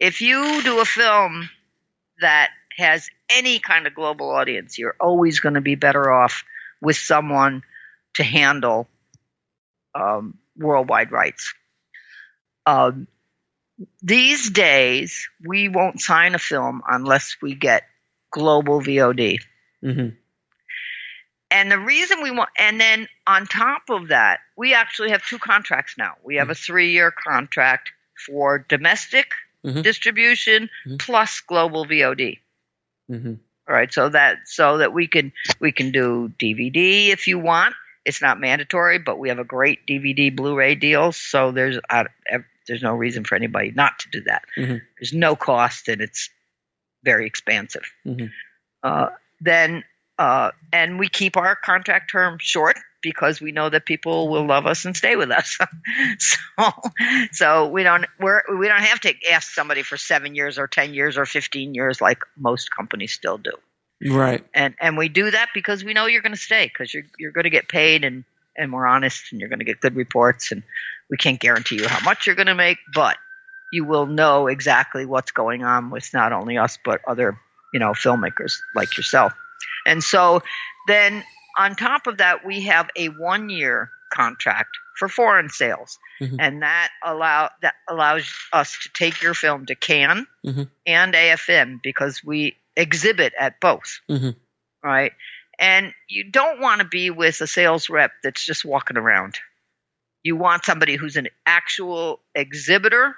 if you do a film that has any kind of global audience, you're always going to be better off with someone to handle worldwide rights. These days, we won't sign a film unless we get global VOD. Mm-hmm. And the reason we want, and then on top of that, we actually have 2 contracts now. We have a 3-year contract for domestic distribution plus global VOD. Mm-hmm. All right, so that we can do DVD if you want. It's not mandatory, but we have a great DVD Blu-ray deal, so there's no reason for anybody not to do that. Mm-hmm. There's no cost, and it's very expansive. Mm-hmm. And we keep our contract term short because we know that people will love us and stay with us. so we don't have to ask somebody for 7 years or 10 years or 15 years like most companies still do. Right. And we do that because we know you're going to stay, because you're going to get paid and we're honest, and you're going to get good reports, and we can't guarantee you how much you're going to make, but you will know exactly what's going on with not only us but other, filmmakers like yourself. And so then on top of that, we have a 1-year contract for foreign sales. Mm-hmm. And that allows us to take your film to Cannes mm-hmm. and AFM, because we exhibit at both. Mm-hmm. Right? And you don't want to be with a sales rep that's just walking around. You want somebody who's an actual exhibitor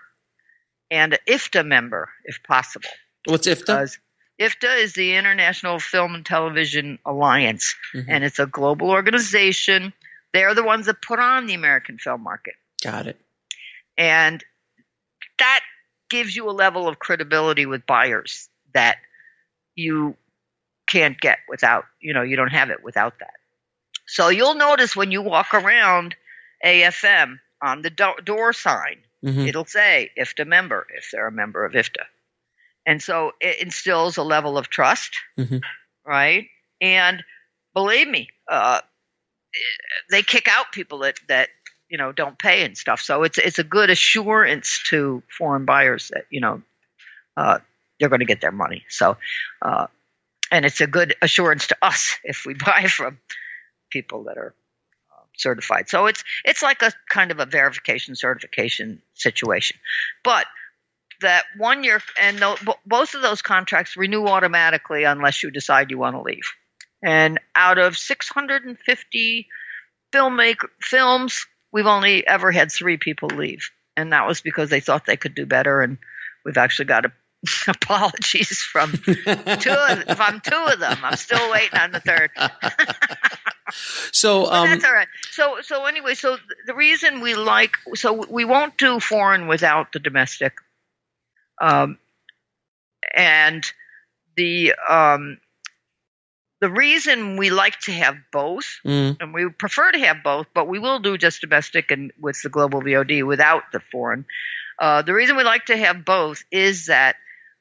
and an IFTA member, if possible. What's IFTA? Because IFTA is the International Film and Television Alliance, mm-hmm. and it's a global organization. They're the ones that put on the American film market. Got it. And that gives you a level of credibility with buyers that you can't get without, you don't have it without that. So you'll notice when you walk around AFM on the door sign, mm-hmm. it'll say IFTA member if they're a member of IFTA. And so it instills a level of trust, mm-hmm. right? And believe me, they kick out people that don't pay and stuff. So it's a good assurance to foreign buyers that they're going to get their money. So and it's a good assurance to us if we buy from people that are certified. So it's like a kind of a verification certification situation, but that 1 year, and both of those contracts renew automatically unless you decide you want to leave. And out of 650 films, we've only ever had 3 people leave, and that was because they thought they could do better. And we've actually got apologies from two of them. I'm still waiting on the third. So that's all right. So anyway, so the reason we we won't do foreign without the domestic. And the reason we like to have both, and we prefer to have both, but we will do just domestic and with the global VOD without the foreign. The reason we like to have both is that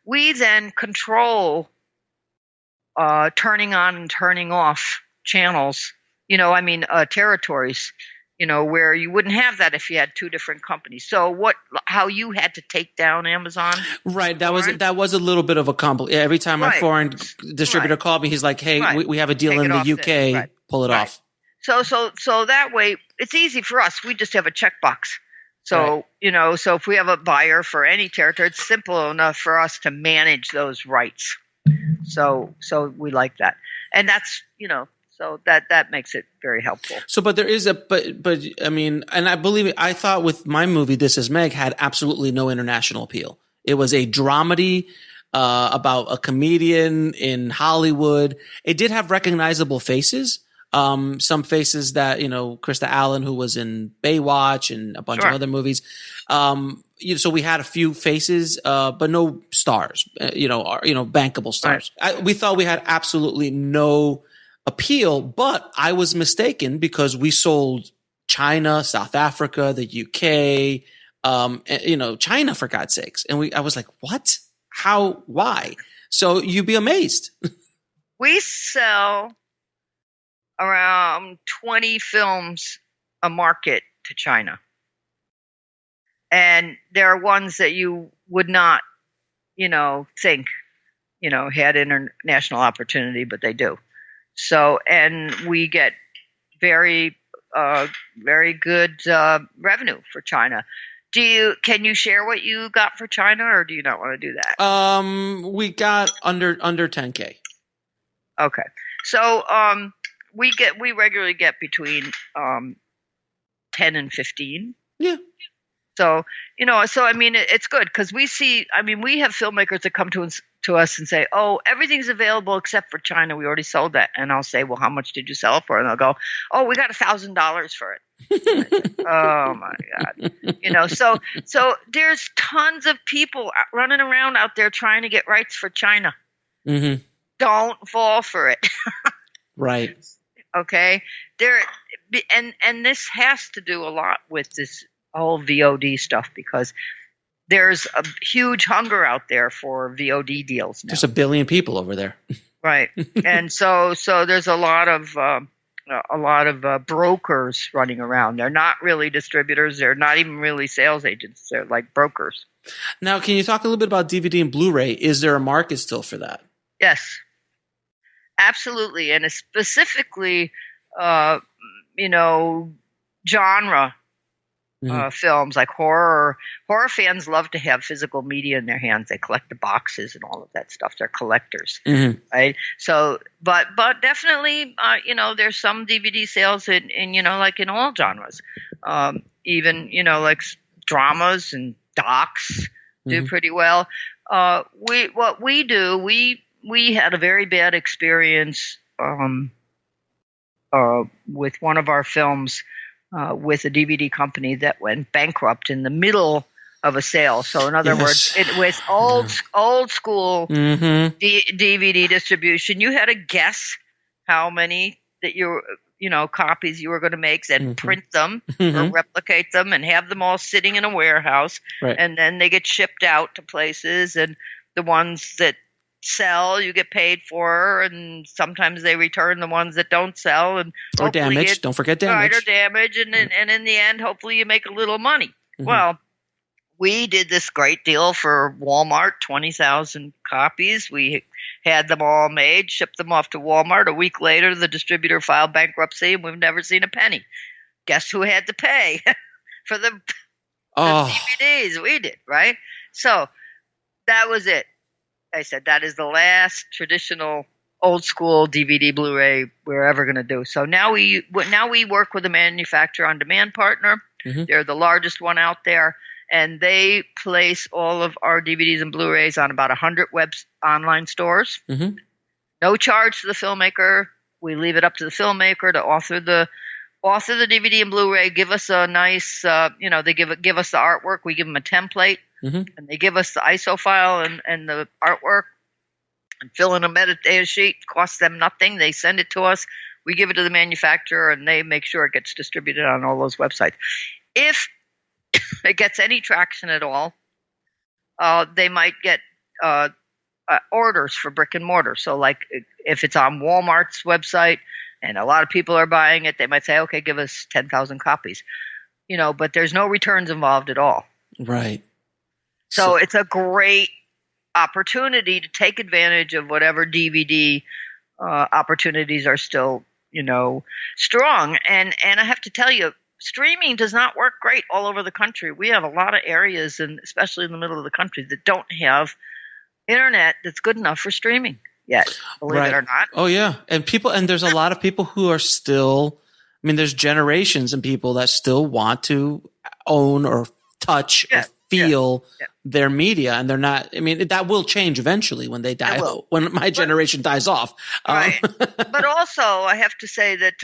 we then control turning on and turning off channels, territories, where you wouldn't have that if you had 2 different companies. So how you had to take down Amazon? Right. That was a little bit of a every time my foreign distributor called me, he's like, "Hey, we have a deal in the UK. Pull it off." So that way it's easy for us. We just have a checkbox. So, so if we have a buyer for any territory, it's simple enough for us to manage those rights. So we like that. And that's, so that makes it very helpful. So, but there is but I mean, and I believe it, I thought with my movie, This Is Meg, had absolutely no international appeal. It was a dramedy about a comedian in Hollywood. It did have recognizable faces. Some faces that, Krista Allen, who was in Baywatch and a bunch of other movies. So we had a few faces, but no stars, bankable stars. Right. We thought we had absolutely no appeal, but I was mistaken because we sold China, South Africa, the UK, China, for God's sakes. And I was like, what? How? Why? So you'd be amazed. We sell around 20 films a market to China. And there are ones that you would not, think, had international opportunity, but they do. So, and we get very, very good revenue for China. Can you share what you got for China, or do you not want to do that? We got under 10K. Okay. So, we regularly get between 10 and 15. Yeah. So, I mean, it's good because we have filmmakers that come to us and say, "Oh, everything's available except for China. We already sold that." And I'll say, "Well, how much did you sell it for?" And they'll go, "Oh, we got $1,000 for it." Oh my God. So there's tons of people running around out there trying to get rights for China. Mm-hmm. Don't fall for it. Right. Okay. And this has to do a lot with this whole VOD stuff, because there's a huge hunger out there for VOD deals now. There's 1 billion people over there. Right. And so there's a lot of brokers running around. They're not really distributors. They're not even really sales agents. They're like brokers. Now, can you talk a little bit about DVD and Blu-ray? Is there a market still for that? Yes, absolutely. And it's specifically, genre films like horror. Horror fans love to have physical media in their hands. They collect the boxes and all of that stuff. They're collectors, right? So, but definitely, there's some DVD sales in like in all genres. Even like dramas and docs do pretty well. We had a very bad experience with one of our films with a DVD company that went bankrupt in the middle of a sale. So in other words, it was old school DVD distribution. You had to guess how many that copies you were going to make, then print them or replicate them and have them all sitting in a warehouse. Right. And then they get shipped out to places, and the ones that sell you get paid for, and sometimes they return the ones that don't sell, and or damage. Don't forget damage. Right, or damage, and in the end, hopefully you make a little money. Well, we did this great deal for Walmart, 20,000 copies. We had them all made, shipped them off to Walmart. A week later, the distributor filed bankruptcy, and we've never seen a penny. Guess who had to pay for the DVDs? We did, right? So that was it. I said, that is the last traditional old school DVD Blu-ray we're ever going to do. So now we work with a manufacturer on demand partner. They're the largest one out there, and they place all of our DVDs and Blu-rays on about 100 online stores. No charge to the filmmaker. We leave it up to the filmmaker to author the DVD and Blu-ray. Give us a nice, they give us the artwork. We give them a template. And they give us the ISO file and the artwork, and fill in a metadata sheet. Costs them nothing. They send it to us. We give it to the manufacturer, and they make sure it gets distributed on all those websites. If it gets any traction at all, they might get orders for brick and mortar. So like if it's on Walmart's website and a lot of people are buying it, they might say, okay, give us 10,000 copies. But there's no returns involved at all. Right. So it's a great opportunity to take advantage of whatever DVD opportunities are still, strong. And I have to tell you, streaming does not work great all over the country. We have a lot of areas, and especially in the middle of the country, that don't have internet that's good enough for streaming yet, believe it or not. Oh, yeah. And there's a lot of people who are still, there's generations and people that still want to own or touch or feel their media, and they're not. That will change eventually when they die. When my generation dies off, right? But also, I have to say that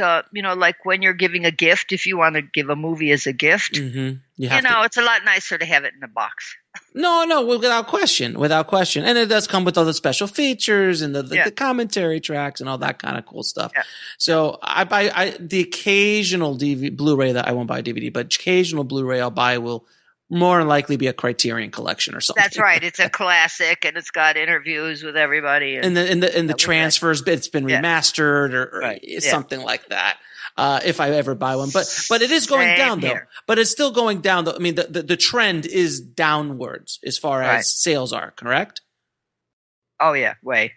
like when you're giving a gift, if you want to give a movie as a gift, it's a lot nicer to have it in a box. No, without question, and it does come with all the special features and the commentary tracks and all that kind of cool stuff. Yeah. So I buy the occasional Blu-ray that I won't buy DVD, but occasional Blu-ray I'll buy will more than likely be a Criterion collection or something. That's right. It's a classic, and it's got interviews with everybody. And the transfers, it's been remastered or something like that. If I ever buy one, but it is going down though. But it's still going down though. The trend is downwards as far as sales are. Correct? Oh yeah, way.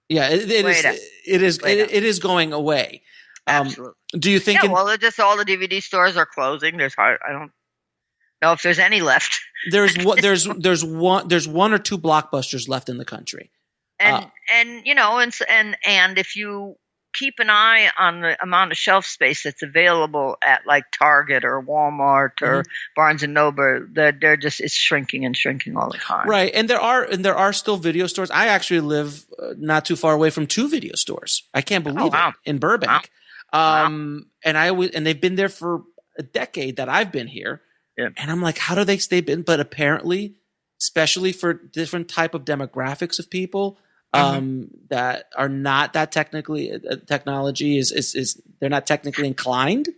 Yeah, it is going away. Absolutely. Do you think? Just all the DVD stores are closing. I don't know if there's any left. There's one or two blockbusters left in the country. And if you keep an eye on the amount of shelf space that's available at like Target or Walmart or Barnes and Noble. They're just, it's shrinking and shrinking all the time. Right. And there are still video stores. I actually live not too far away from 2 video stores. I can't believe it, in Burbank. Wow. And they've been there for a decade that I've been here. Yeah. And I'm like, how do they stay in? But apparently, especially for different type of demographics of people, that are not that technology is they're not technically inclined.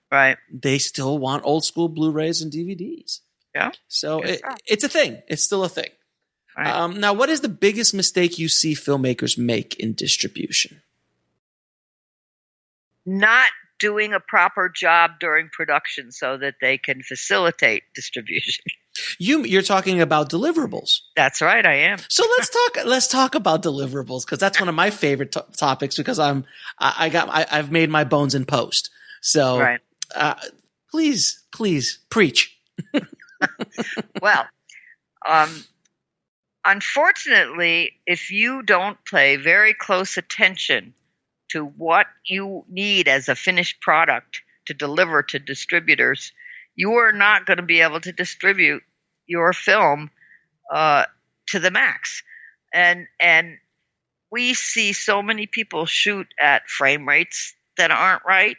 Right. They still want old school Blu-rays and DVDs. Yeah. So it's a thing. It's still a thing. Right. Now, what is the biggest mistake you see filmmakers make in distribution? Not doing a proper job during production so that they can facilitate distribution. You're talking about deliverables. That's right, I am. So let's talk about deliverables, because that's one of my favorite topics, because I've made my bones in post. So right. Please preach. Well, unfortunately, if you don't pay very close attention to what you need as a finished product to deliver to distributors, you are not going to be able to distribute your film to the max. And we see so many people shoot at frame rates that aren't right.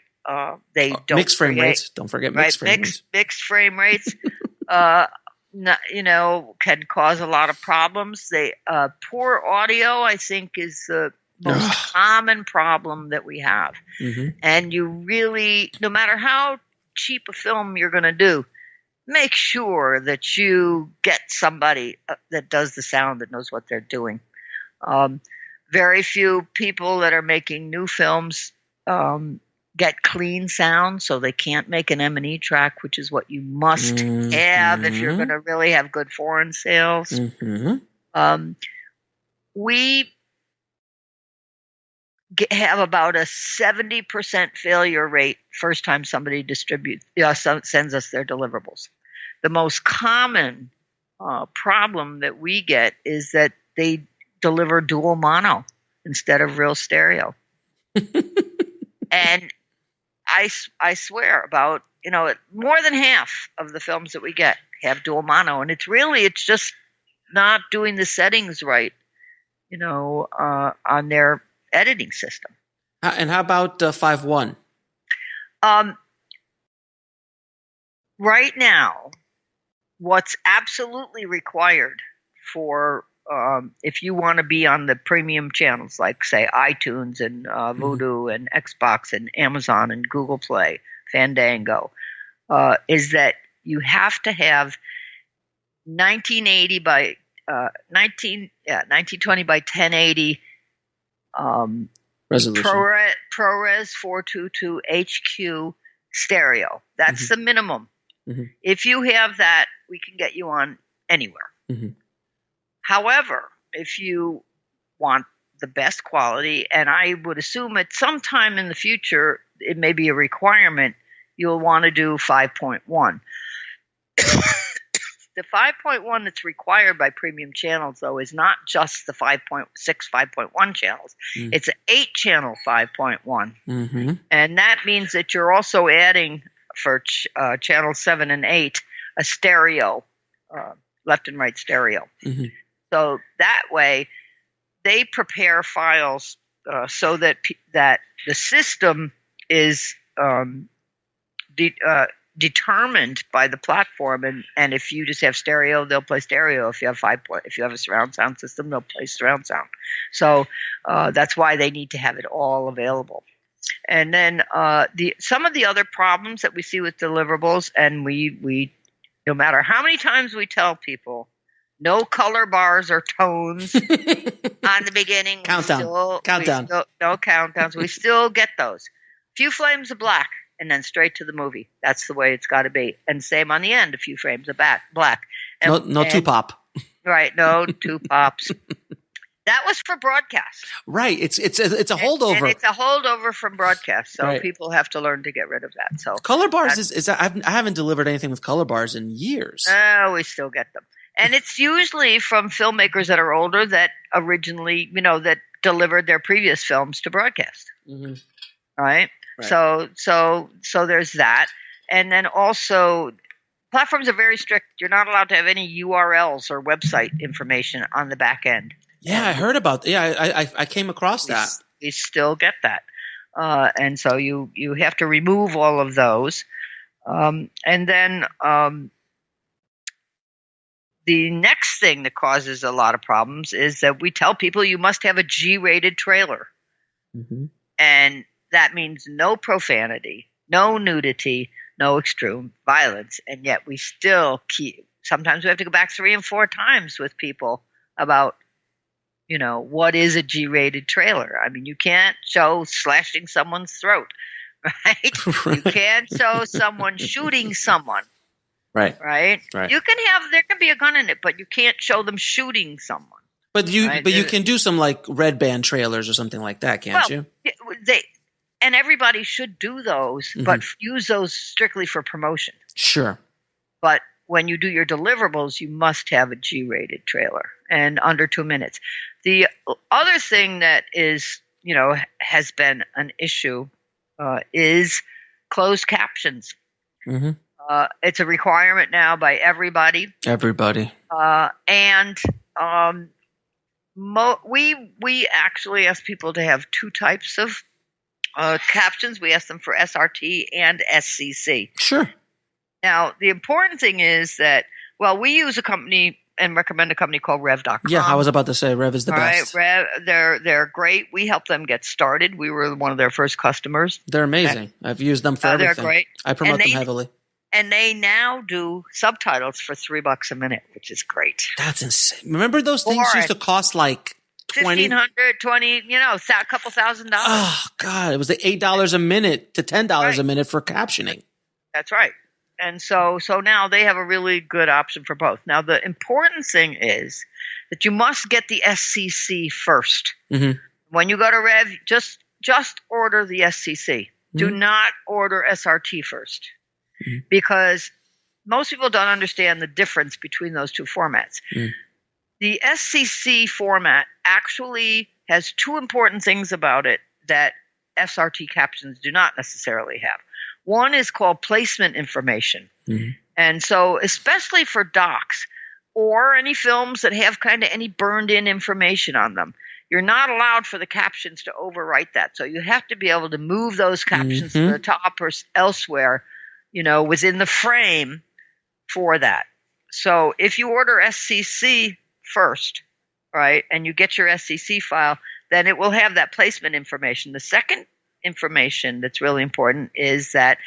They don't mixed frame rates. Don't forget mixed frame rates. Mixed frame rates, can cause a lot of problems. Poor audio, I think, is the most common problem that we have. And you really, no matter how cheap a film you're going to do, make sure that you get somebody that does the sound, that knows what they're doing. Very few people that are making new films get clean sound, so they can't make an M&E track, which is what you must have if you're going to really have good foreign sales. We have about a 70% failure rate first time somebody sends us their deliverables. The most common problem that we get is that they deliver dual mono instead of real stereo. And I swear about, more than half of the films that we get have dual mono, and it's just not doing the settings right, on their editing system. And how about 5.1? Right now, what's absolutely required for if you want to be on the premium channels like, say, iTunes and Vudu and Xbox and Amazon and Google Play, Fandango, is that you have to have 1920 by 1080 resolution, ProRes 422 HQ stereo. That's the minimum. If you have that, we can get you on anywhere. However, if you want the best quality, and I would assume at some time in the future it may be a requirement, you'll want to do 5.1. The 5.1 that's required by premium channels, though, is not just the 5.6, 5.1 channels. It's an 8-channel 5.1. And that means that you're also adding for channel 7 and 8 a stereo, left and right stereo. So that way they prepare files so that the system is determined by the platform, and if you just have stereo, they'll play stereo. If you have if you have a surround sound system, they'll play surround sound. So that's why they need to have it all available. And then some of the other problems that we see with deliverables, and we no matter how many times we tell people no color bars or tones on the beginning, countdown, no countdowns, we still get those. Few flames of black. And then straight to the movie. That's the way it's got to be. And same on the end, a few frames of black. And, no two pop. Right, no two pops. That was for broadcast. Right, it's a holdover. And it's a holdover from broadcast, so right. People have to learn to get rid of that. So color bars I haven't delivered anything with color bars in years. Oh, we still get them, and it's usually from filmmakers that are older that originally, that delivered their previous films to broadcast. Mm-hmm. Right? Right. So there's that. And then also platforms are very strict. You're not allowed to have any URLs or website information on the back end. Yeah, I heard about that. Yeah, I came across that. We still get that. And so you have to remove all of those. And then the next thing that causes a lot of problems is that we tell people you must have a G-rated trailer. Mm-hmm. And that means no profanity, no nudity, no extreme violence. And yet we still sometimes we have to go back 3 and 4 times with people about, what is a G-rated trailer? I mean, you can't show slashing someone's throat, right? You can't show someone shooting someone. Right. Right. You can there can be a gun in it, but you can't show them shooting someone. But you can do some like red band trailers or something like that, can't you? And everybody should do those, but use those strictly for promotion. Sure. But when you do your deliverables, you must have a G-rated trailer and under 2 minutes. The other thing that is, has been an issue is closed captions. Mm-hmm. It's a requirement now by everybody. Everybody. And we actually ask people to have 2 types of captions. We ask them for SRT and SCC. Sure. Now, the important thing is that, we use a company and recommend a company called Rev.com. Yeah, I was about to say Rev is the best. Rev, they're great. We helped them get started. We were one of their first customers. They're amazing. I've used them for everything. They're great. I promote them heavily. And they now do subtitles for $3 a minute, which is great. That's insane. Remember those things used to cost like $1,500, $20, a couple $1,000. Oh God, it was like $8 a minute to $10 a minute for captioning. That's right. And so now they have a really good option for both. Now the important thing is that you must get the SCC first. Mm-hmm. When you go to Rev, just order the SCC. Mm-hmm. Do not order SRT first. Mm-hmm. Because most people don't understand the difference between those 2 formats. Mm. The SCC format actually has 2 important things about it that SRT captions do not necessarily have. One is called placement information. Mm-hmm. And so especially for docs or any films that have kind of any burned in information on them, you're not allowed for the captions to overwrite that. So you have to be able to move those captions to the top or elsewhere, within the frame for that. So if you order SCC first, right, and you get your SCC file, then it will have that placement information. The second information that's really important is that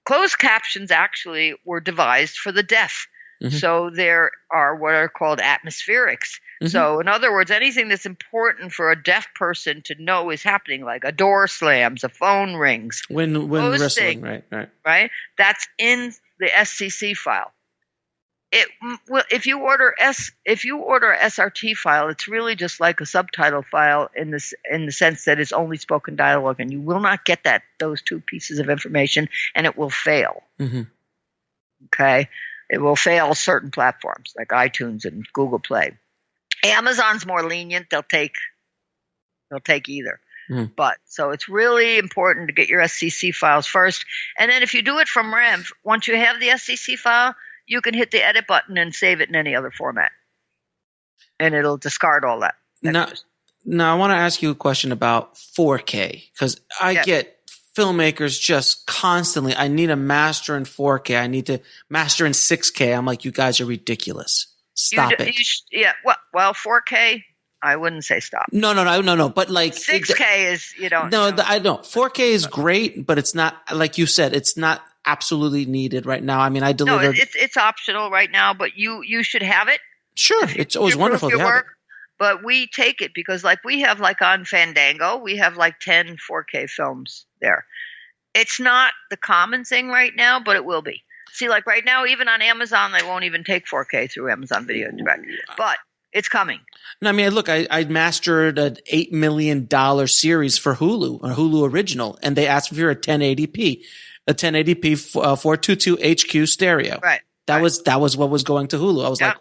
closed captions actually were devised for the deaf. Mm-hmm. So there are what are called atmospherics. Mm-hmm. So in other words, anything that's important for a deaf person to know is happening, like a door slams, a phone rings. When wrestling, right? That's in the SCC file. If you order a SRT file, it's really just like a subtitle file in the sense that it's only spoken dialogue, and you will not get those 2 pieces of information, and it will fail. Mm-hmm. Okay, it will fail certain platforms like iTunes and Google Play. Amazon's more lenient; they'll take either. Mm-hmm. But so it's really important to get your SCC files first, and then if you do it from Rev, once you have the SCC file, you can hit the edit button and save it in any other format. And it'll discard all that. Now I want to ask you a question about 4K, because I get filmmakers just constantly, I need a master in 4K. I need to master in 6K. I'm like, you guys are ridiculous. Stop it. Well, 4K, I wouldn't say stop. No. But like 6K is, I know 4K is great, but it's not, like you said, it's not absolutely needed right now. I mean, I delivered. No, it's optional right now, but you should have it. Sure, it's always wonderful to have it. But we take it because, we have on Fandango, we have 10 4K films there. It's not the common thing right now, but it will be. See, right now, even on Amazon, they won't even take 4K through Amazon Video Direct. But it's coming. No, I mean, look, I mastered an $8 million series for Hulu, a Hulu original, and they asked me for a 1080p. A 1080p 422 HQ stereo. Right. That was what was going to Hulu. I was like,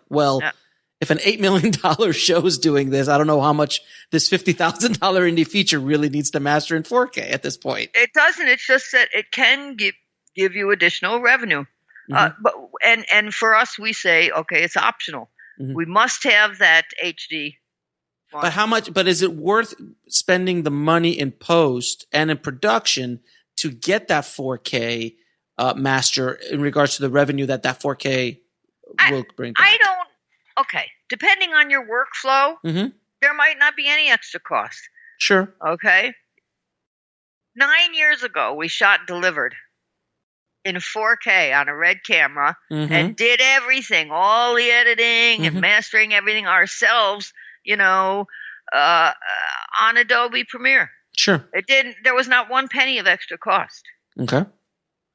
if an $8 million show is doing this, I don't know how much this $50,000 indie feature really needs to master in 4K at this point. It doesn't. It's just that it can give you additional revenue. But for us, we say, okay, it's optional. We must have that HD. But how much? But is it worth spending the money in post and in production to get that 4K master in regards to the revenue that 4K will bring back? Okay, depending on your workflow, there might not be any extra cost. Sure. Okay. 9 years ago, we shot Delivered in 4K on a Red camera and did everything, all the editing and mastering everything ourselves, on Adobe Premiere. Sure. There was not one penny of extra cost. Okay.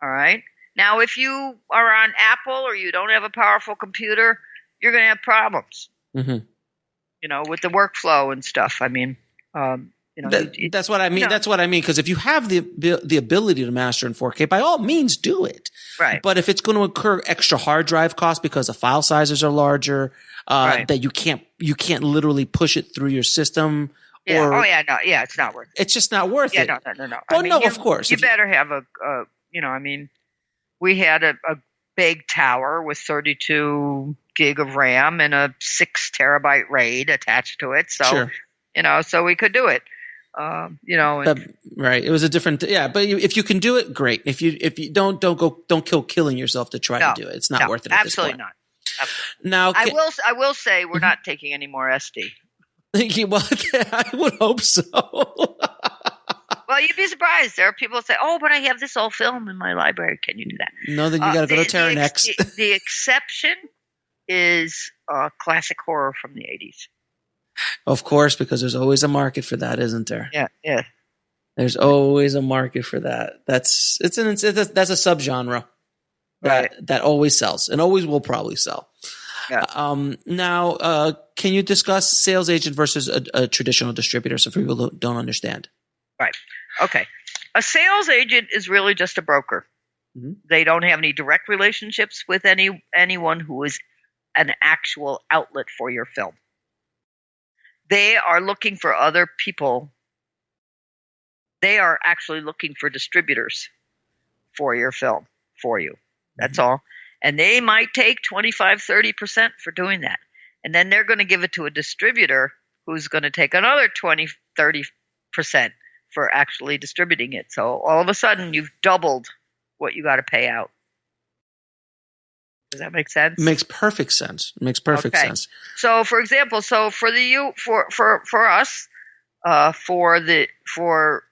All right. Now, if you are on Apple or you don't have a powerful computer, you're going to have problems, with the workflow and stuff. I mean, that's what I mean. That's what I mean. Because if you have the ability to master in 4K, by all means, do it. Right. But if it's going to incur extra hard drive costs because the file sizes are larger, that you can't literally push it through your system. Yeah. It's not worth it. It's just not worth it. No. Well, of course. You better have we had a big tower with 32 gig of RAM and a 6 terabyte RAID attached to it. So, sure. So we could do it. Right. It was a different, but if you can do it, great. If you don't kill killing yourself to try to do it. It's not worth it at this point. Absolutely not. Absolutely. Now, I will say we're not taking any more SD. Well, I would hope so. Well, you'd be surprised. There are people who say, "Oh, but I have this old film in my library. Can you do that?" No, then you got to go to Terranex. The exception is classic horror from the 80s. Of course, because there's always a market for that, isn't there? Yeah. There's always a market for that. That's a subgenre that always sells and always will probably sell. Yeah. Now, can you discuss sales agent versus a traditional distributor, so for people who don't understand? Right. Okay. A sales agent is really just a broker. They don't have any direct relationships with anyone who is an actual outlet for your film. They are looking for other people. They are actually looking for distributors for your film, for you. That's all. And they might take 25, 30% for doing that. And then they're going to give it to a distributor who's going to take another 20, 30% for actually distributing it. So all of a sudden, you've doubled what you got to pay out. Does that make sense? Makes perfect sense. Makes perfect sense. So, for example, for us, for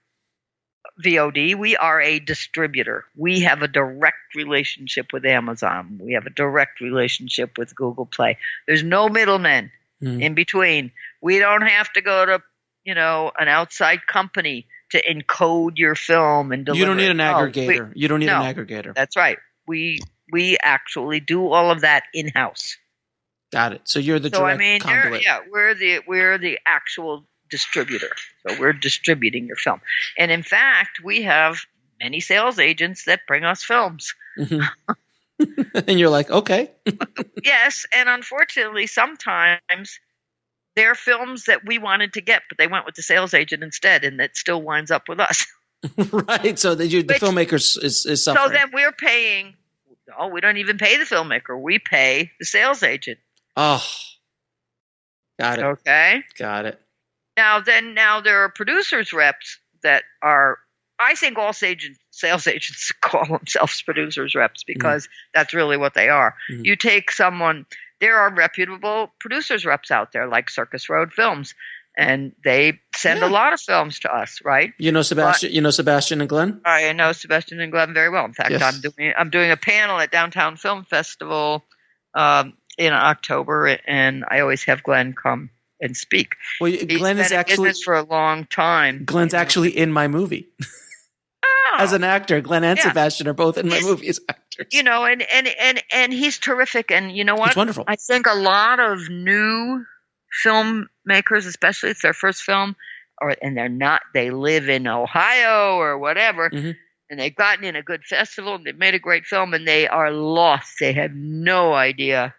VOD, we are a distributor. We have a direct relationship with Amazon. We have a direct relationship with Google Play. There's no middlemen in between. We don't have to go to, an outside company to encode your film and deliver. You don't need an aggregator. You don't need an aggregator. That's right. We actually do all of that in-house. Got it. So you're the direct conduit. We're the actual distributor. So we're distributing your film. And in fact, we have many sales agents that bring us films. And you're like, okay. Yes. And unfortunately, sometimes they're films that we wanted to get, but they went with the sales agent instead, and that still winds up with us. Right. So the filmmaker is suffering. So then we're paying. No, we don't even pay the filmmaker. We pay the sales agent. Oh, got it. Okay. Got it. Now there are producers reps that are, I think all sales agents call themselves producers reps because that's really what they are. You take someone, there are reputable producers reps out there like Circus Road Films, and they send a lot of films to us, right? Sebastian and Glenn? I know Sebastian and Glenn very well. In fact, yes. I'm doing a panel at Downtown Film Festival in October, and I always have Glenn come and speak. Well, Glenn is actually for a long time. Glenn's actually in my movie. As an actor, Glenn and Sebastian are both in my movie as actors. And he's terrific. And you know what? He's wonderful. I think a lot of new filmmakers, especially it's their first film, they live in Ohio or whatever, and they've gotten in a good festival and they've made a great film, and they are lost. They have no idea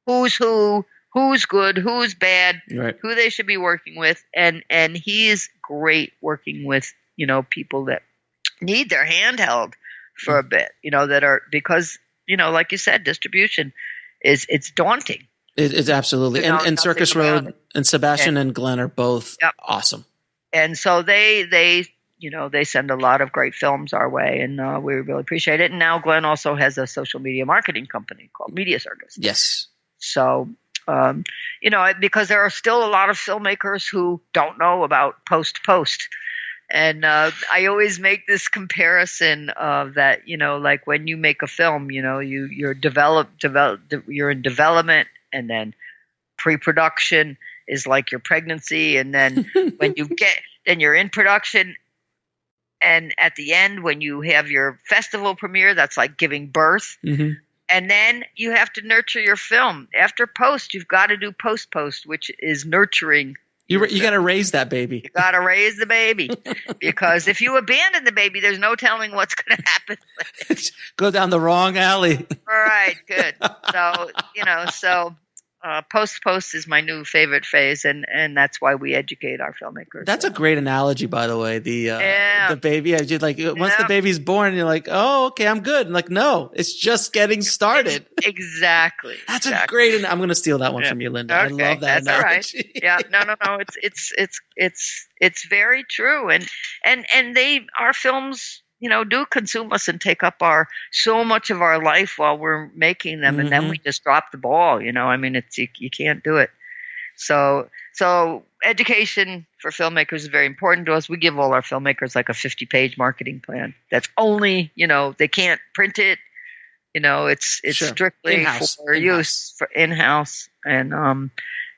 who's who, who's good, who's bad, Right. who they should be working with, and he's great working with people that need their hand held for a bit, that are, because like you said, distribution it's daunting. It's absolutely, and Circus Road and Sebastian and Glenn are both awesome. And so they send a lot of great films our way, and we really appreciate it. And now Glenn also has a social media marketing company called Media Circus. Yes. So, because there are still a lot of filmmakers who don't know about post. And I always make this comparison of that, like when you make a film, you're in development, and then pre-production is like your pregnancy, and then then you're in production, and at the end when you have your festival premiere, that's like giving birth. Mm-hmm. And then you have to nurture your film. After post, you've got to do post, which is nurturing. You got to raise that baby. You got to raise the baby, because if you abandon the baby, there's no telling what's going to happen. Go down the wrong alley. All right, good. So post is my new favorite phase, and that's why we educate our filmmakers. That's a great analogy, by the way. The baby, once the baby's born, you're like, oh, okay, I'm good. And like, no, it's just getting started. Exactly. That's a great. I'm going to see that one from you, Linda. Okay, I love that. That's analogy. All right. Yeah. No. It's very true, and our films, do consume us and take up so much of our life while we're making them, and then we just drop the ball. I mean, you can't do it. So education for filmmakers is very important to us. We give all our filmmakers like a 50-page marketing plan. That's only, they can't print it. It's strictly in-house. for use for in-house, and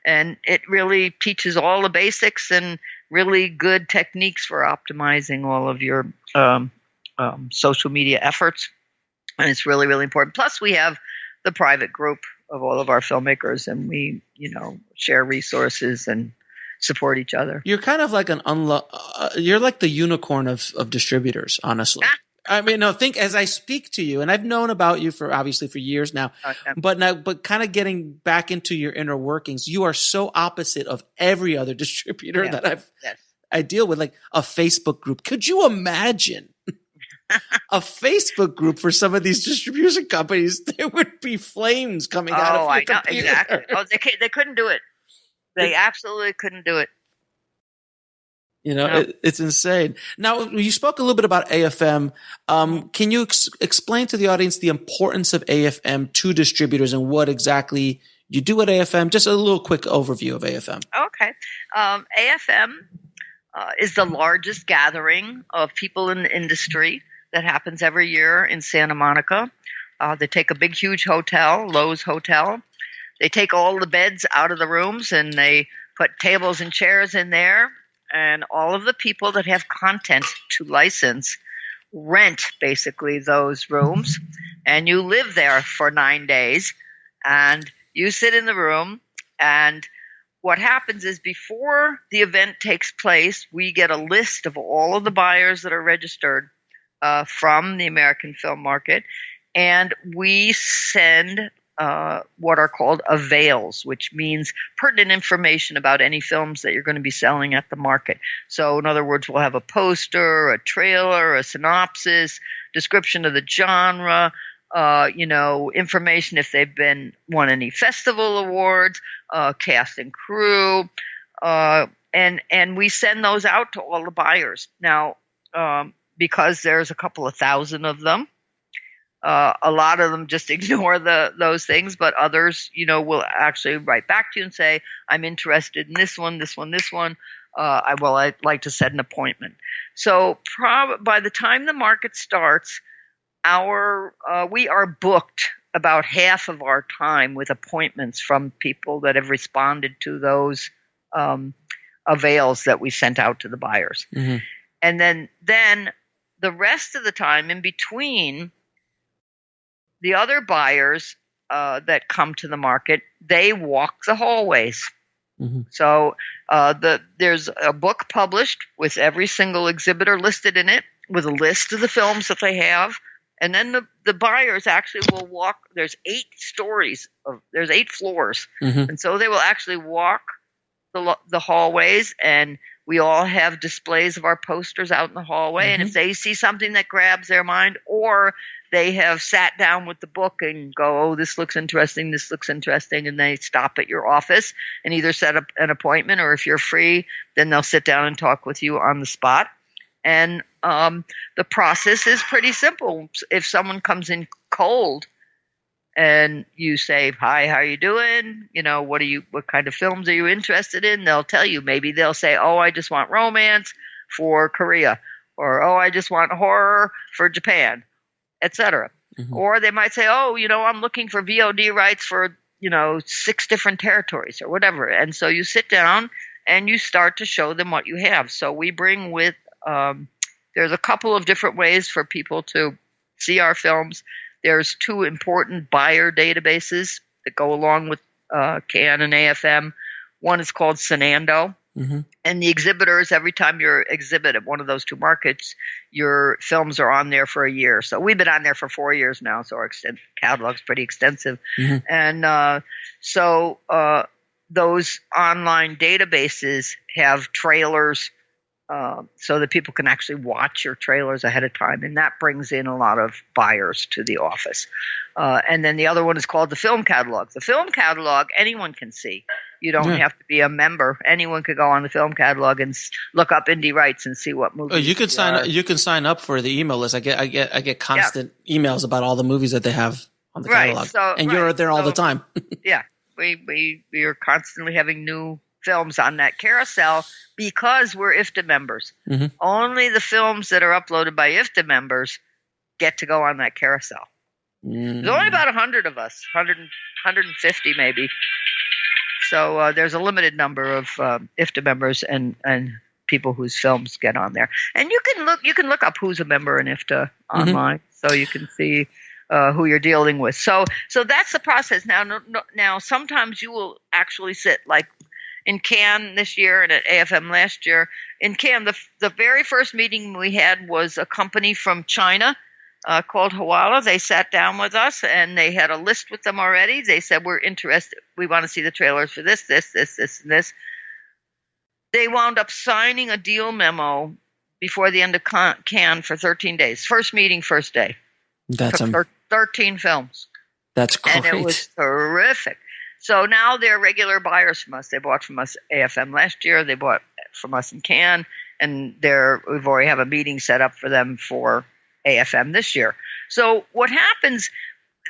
it really teaches all the basics and really good techniques for optimizing all of your social media efforts, and it's really, really important. Plus, we have the private group of all of our filmmakers, and we, share resources and support each other. You're kind of like you're like the unicorn of distributors, honestly. I mean, think as I speak to you, and I've known about you for years now, but kind of getting back into your inner workings, you are so opposite of every other distributor that I deal with, like a Facebook group. Could you imagine a Facebook group for some of these distribution companies? There would be flames coming out of your computer. I know, exactly. Oh, they couldn't do it. They absolutely couldn't do it. It's insane. Now, you spoke a little bit about AFM. Can you explain to the audience the importance of AFM to distributors and what exactly you do at AFM? Just a little quick overview of AFM. Okay. AFM is the largest gathering of people in the industry that happens every year in Santa Monica. They take a big, huge hotel, Lowe's Hotel. They take all the beds out of the rooms and they put tables and chairs in there. And all of the people that have content to license rent basically those rooms. And you live there for 9 days. And you sit in the room. And what happens is before the event takes place, we get a list of all of the buyers that are registered from the American film market. And we send what are called avails, which means pertinent information about any films that you're going to be selling at the market. So in other words, we'll have a poster, a trailer, a synopsis, description of the genre, information if they've won any festival awards, cast and crew, and we send those out to all the buyers. Now, because there's a couple of thousand of them, a lot of them just ignore those things, but others, will actually write back to you and say, I'm interested in this one. I'd like to set an appointment. So by the time the market starts, we are booked about half of our time with appointments from people that have responded to those avails that we sent out to the buyers. Mm-hmm. And then the rest of the time in between, the other buyers that come to the market, they walk the hallways. Mm-hmm. So there's a book published with every single exhibitor listed in it, with a list of the films that they have And then the buyers actually will walk. There's 8 floors. And so they will actually walk the hallways, and we all have displays of our posters out in the hallway. And if they see something that grabs their mind, or they have sat down with the book and go, oh, this looks interesting, and they stop at your office and either set up an appointment, or if you're free, then they'll sit down and talk with you on the spot. And the process is pretty simple. If someone comes in cold and you say, hi, how are you doing? What kind of films are you interested in? They'll tell you. Maybe they'll say, oh, I just want romance for Korea, or, oh, I just want horror for Japan, etc. Or they might say, oh, I'm looking for VOD rights for, 6 different territories or whatever. And so you sit down and you start to show them what you have. So we bring with there's a couple of different ways for people to see our films. There's 2 important buyer databases that go along with CAN and AFM. One is called Synando. And the exhibitors, every time you exhibit at one of those 2 markets, your films are on there for a year. So we've been on there for 4 years now, so our catalog's pretty extensive. And so those online databases have trailers so that people can actually watch your trailers ahead of time. And that brings in a lot of buyers to the office. And then the other one is called the film catalog. The film catalog, anyone can see. You don't have to be a member. Anyone could go on the film catalog and look up indie rights and see what movies. Oh, you can sign up. You can sign up for the email list. I get constant emails about all the movies that they have on the catalog. So, and you're there all the time. Yeah, we are constantly having new films on that carousel because we're IFTA members. Only the films that are uploaded by IFTA members get to go on that carousel. There's only about 100 of us, 150 maybe. So there's a limited number of IFTA members and people whose films get on there. And you can look up who's a member in IFTA online, so you can see who you're dealing with. So that's the process. Now sometimes you will actually sit like in Cannes this year and at AFM last year. In Cannes, the very first meeting we had was a company from China called Hawala. They sat down with us, and they had a list with them already. They said, we're interested. We want to see the trailers for this, and this. They wound up signing a deal memo before the end of Cannes for 13 days. First meeting, first day. That's 13 films. That's great. And it was terrific. So now they're regular buyers from us. They bought from us AFM last year. They bought from us in Cannes, and we've already have a meeting set up for them for AFM this year. So what happens,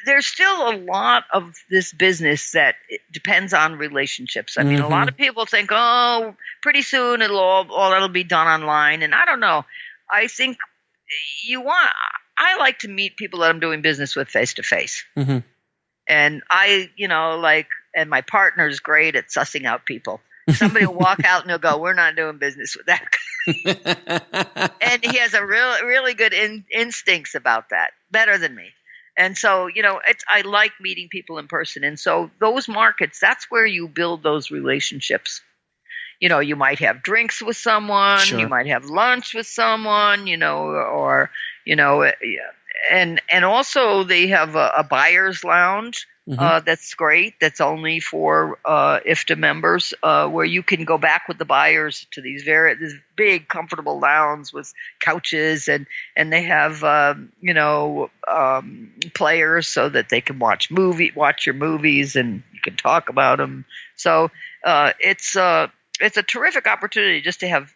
there's still a lot of this business that depends on relationships. I mean, a lot of people think, oh, pretty soon it'll be done online. And I don't know. I think I like to meet people that I'm doing business with face to face. And and my partner's great at sussing out people. Somebody will walk out and they'll go, we're not doing business with that guy. And he has a really good instincts about that, better than me. And so, I like meeting people in person. And so those markets, that's where you build those relationships. You might have drinks with someone, sure. You might have lunch with someone, and also they have a buyer's lounge. That's great. That's only for IFTA members, where you can go back with the buyers to these big, comfortable lounges with couches, and they have players so that they can watch your movies, and you can talk about them. So it's a terrific opportunity just to have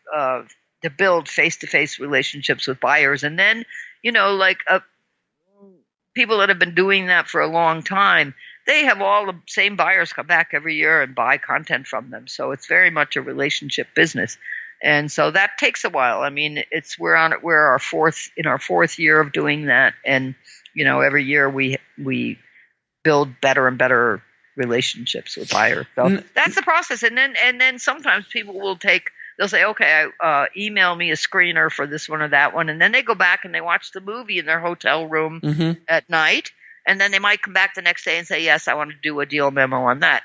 to build face-to-face relationships with buyers, and then people that have been doing that for a long time, they have all the same buyers come back every year and buy content from them. So it's very much a relationship business. And so that takes a while. I mean, we're in our fourth year of doing that. And, every year we build better and better relationships with buyers. So that's the process. And then sometimes people they'll say, okay, email me a screener for this one or that one. And then they go back and they watch the movie in their hotel room at night. And then they might come back the next day and say, yes, I want to do a deal memo on that.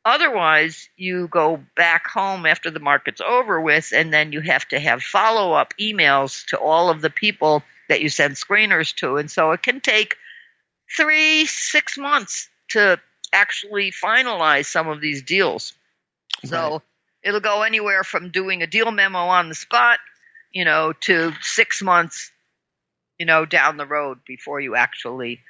Otherwise, you go back home after the market's over with, and then you have to have follow-up emails to all of the people that you send screeners to. And so it can take 3-6 months to actually finalize some of these deals. So it'll go anywhere from doing a deal memo on the spot, to 6 months, down the road before you actually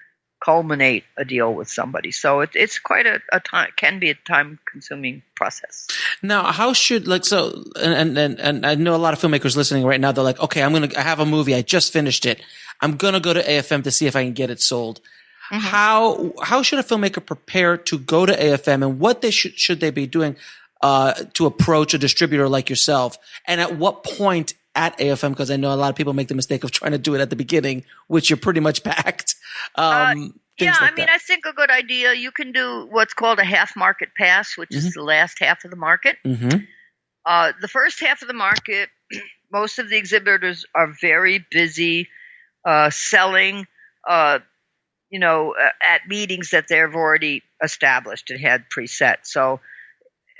culminate a deal with somebody. So it's quite a time, can be a time-consuming process. Now, how should and I know a lot of filmmakers listening right now. They're like, okay, I have a movie, I just finished it. I'm gonna go to AFM to see if I can get it sold. Mm-hmm. How should a filmmaker prepare to go to AFM, and what they should they be doing to approach a distributor like yourself, and at what point at AFM? Because I know a lot of people make the mistake of trying to do it at the beginning, which you're pretty much packed. I think a good idea, you can do what's called a half market pass, which is the last half of the market. The first half of the market, most of the exhibitors are very busy selling, at meetings that they've already established and had preset. So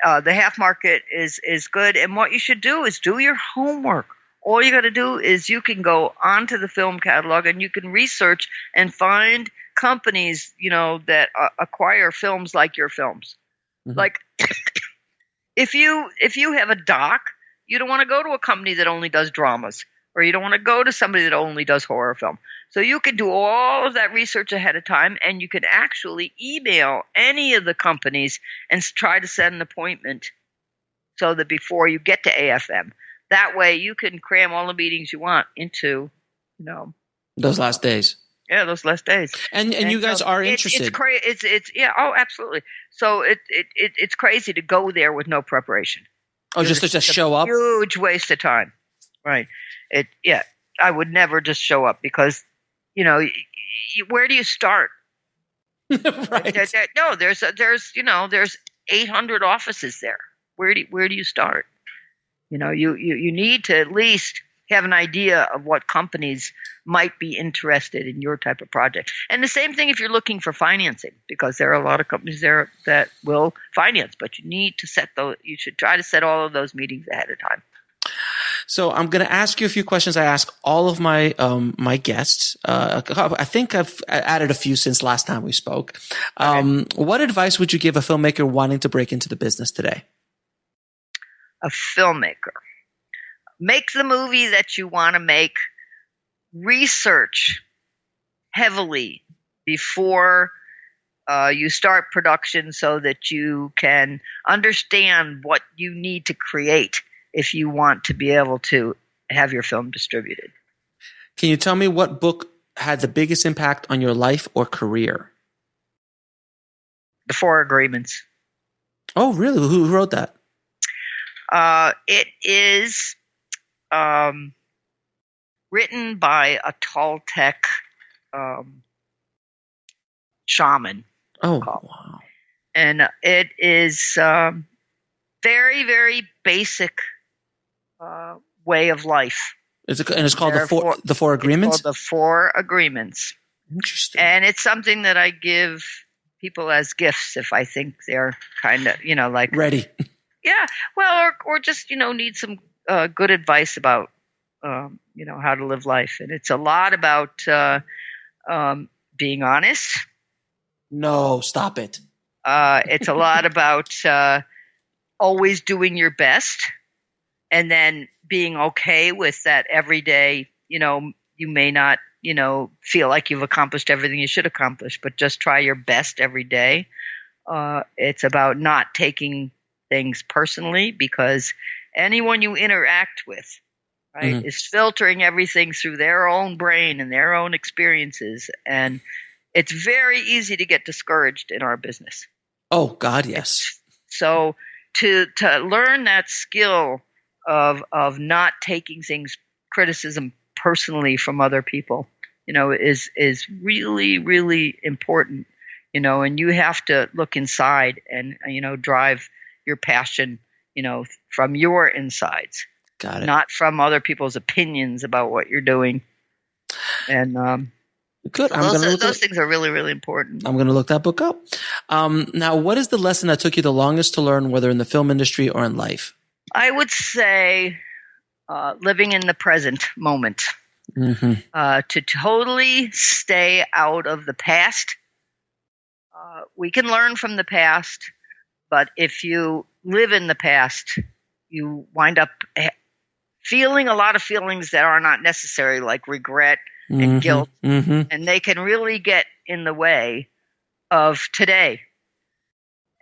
the half market is good. And what you should do is do your homework. All you got to do is you can go onto the film catalog and you can research and find companies, that acquire films like your films. Like if you have a doc, you don't want to go to a company that only does dramas, or you don't want to go to somebody that only does horror film. So you can do all of that research ahead of time, and you can actually email any of the companies and try to set an appointment so that before you get to AFM. That way you can cram all the meetings you want into, those last days. Yeah, those last days. And you guys are interested. It's absolutely. So it's crazy to go there with no preparation. Oh, just to show up? Huge waste of time. Right. I would never just show up because, where do you start? Right. No, there's 800 offices there. Where do you start? You need to at least have an idea of what companies might be interested in your type of project. And the same thing if you're looking for financing, because there are a lot of companies there that will finance, but you should try to set all of those meetings ahead of time. So I'm going to ask you a few questions I ask all of my my guests. I think I've added a few since last time we spoke. Okay. What advice would you give a filmmaker wanting to break into the business today? A filmmaker. Make the movie that you want to make. Research heavily before you start production so that you can understand what you need to create if you want to be able to have your film distributed. Can you tell me what book had the biggest impact on your life or career? The 4 Agreements. Oh, really? Who wrote that? It is written by a Toltec shaman. Oh, wow. And it is very, very basic way of life. It's called the Four Agreements? It's called the 4 Agreements. Interesting. And it's something that I give people as gifts if I think they're kind of, like ready. Yeah. Well, or just, need some good advice about, how to live life. And it's a lot about being honest. No, stop it. It's a lot about always doing your best, and then being okay with that every day. You may not, feel like you've accomplished everything you should accomplish, but just try your best every day. It's about not taking things personally, because anyone you interact with, right, is filtering everything through their own brain and their own experiences. And it's very easy to get discouraged in our business. Oh, God, yes. So to learn that skill of not taking criticism personally from other people, is really, really important, and you have to look inside and, drive your passion, from your insides. Got it. Not from other people's opinions about what you're doing. And good. Those things are really, really important. I'm going to look that book up. Now, what is the lesson that took you the longest to learn, whether in the film industry or in life? I would say living in the present moment. to totally stay out of the past. We can learn from the past, but if you live in the past, you wind up feeling a lot of feelings that are not necessary, like regret and guilt, and they can really get in the way of today.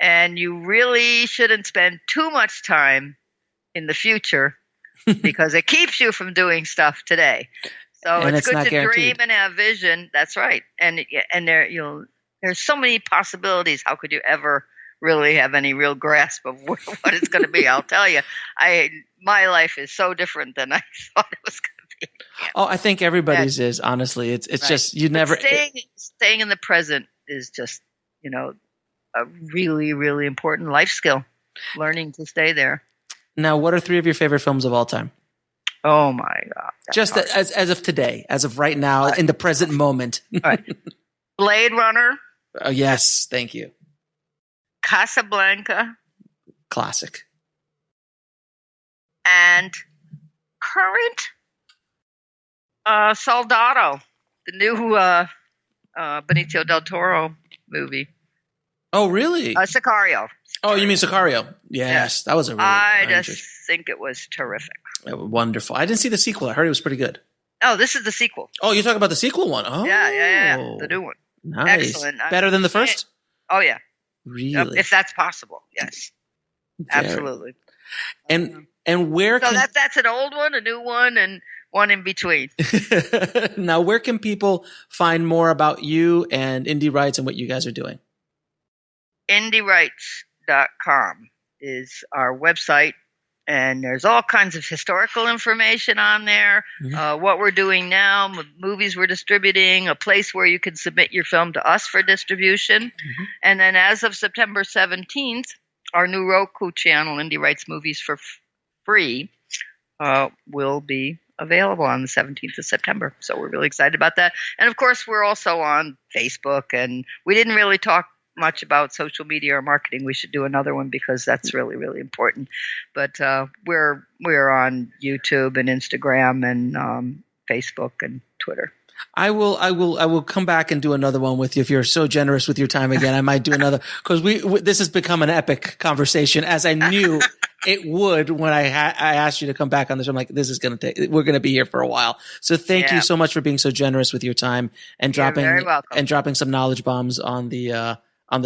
And you really shouldn't spend too much time in the future because it keeps you from doing stuff today. So it's good to dream and have vision. That's right. And there's so many possibilities. How could you ever really have any real grasp of what it's going to be? I'll tell you, my life is so different than I thought it was going to be. Yeah. Oh, I think everybody's is, honestly. It's right. Just you never staying in the present is just, a really, really important life skill. Learning to stay there. Now, what are 3 of your favorite films of all time? Oh my God! Just as of today, as of right now, in the present moment. All right. Blade Runner. Oh yes, thank you. Casablanca. Classic. And current Soldado, the new Benicio del Toro movie. Oh, really? Sicario. Oh, you mean Sicario? Yes, that was a really I just think it was terrific. Wonderful. I didn't see the sequel. I heard it was pretty good. Oh, this is the sequel. Oh, you're talking about the sequel one? Oh. Yeah. The new one. Nice. Excellent. Better than the first? Oh, yeah. Really? If that's possible, yes. Absolutely. And where So that's an old one, a new one, and one in between. Now, where can people find more about you and Indie Rights and what you guys are doing? IndieRights.com is our website, and there's all kinds of historical information on there, what we're doing now, movies we're distributing, a place where you can submit your film to us for distribution. And then as of September 17th, our new Roku channel, Indie Rights Movies for Free, will be available on the 17th of September. So we're really excited about that. And of course, we're also on Facebook, and we didn't really talk much about social media or marketing. We should do another one because that's really, really important. But we're on YouTube and Instagram and Facebook and Twitter. I will come back and do another one with you if you're so generous with your time again. I might do another because this has become an epic conversation, as I knew it would when I asked you to come back on the show. I'm like, this is going to take. We're going to be here for a while. So thank you so much for being so generous with your time and dropping some knowledge bombs on the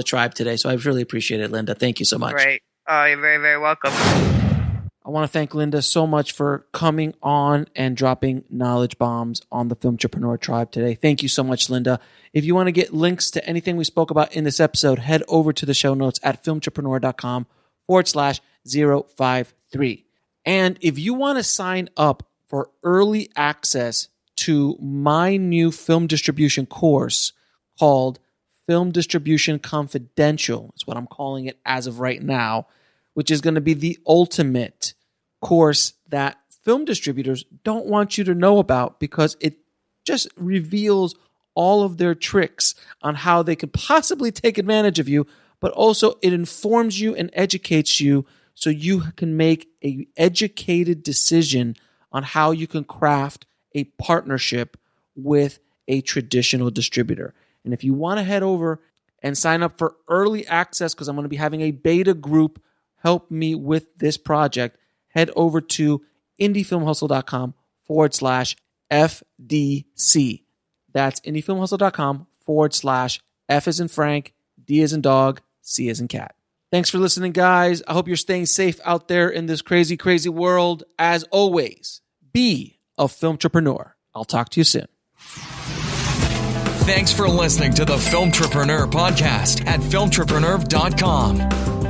tribe today. So I really appreciate it, Linda. Thank you so much. Great. Oh, you're very, very welcome. I want to thank Linda so much for coming on and dropping knowledge bombs on the Filmtrepreneur Tribe today. Thank you so much, Linda. If you want to get links to anything we spoke about in this episode, head over to the show notes at filmtrepreneur.com/053. And if you want to sign up for early access to my new film distribution course called Film Distribution Confidential, is what I'm calling it as of right now, which is going to be the ultimate course that film distributors don't want you to know about because it just reveals all of their tricks on how they could possibly take advantage of you, but also it informs you and educates you so you can make an educated decision on how you can craft a partnership with a traditional distributor. And if you want to head over and sign up for early access, because I'm going to be having a beta group help me with this project, head over to indiefilmhustle.com/FDC. That's indiefilmhustle.com/F as in Frank, D as in dog, C as in cat. Thanks for listening, guys. I hope you're staying safe out there in this crazy, crazy world. As always, be a filmtrepreneur. I'll talk to you soon. Thanks for listening to the Filmtrepreneur podcast at filmtrepreneur.com.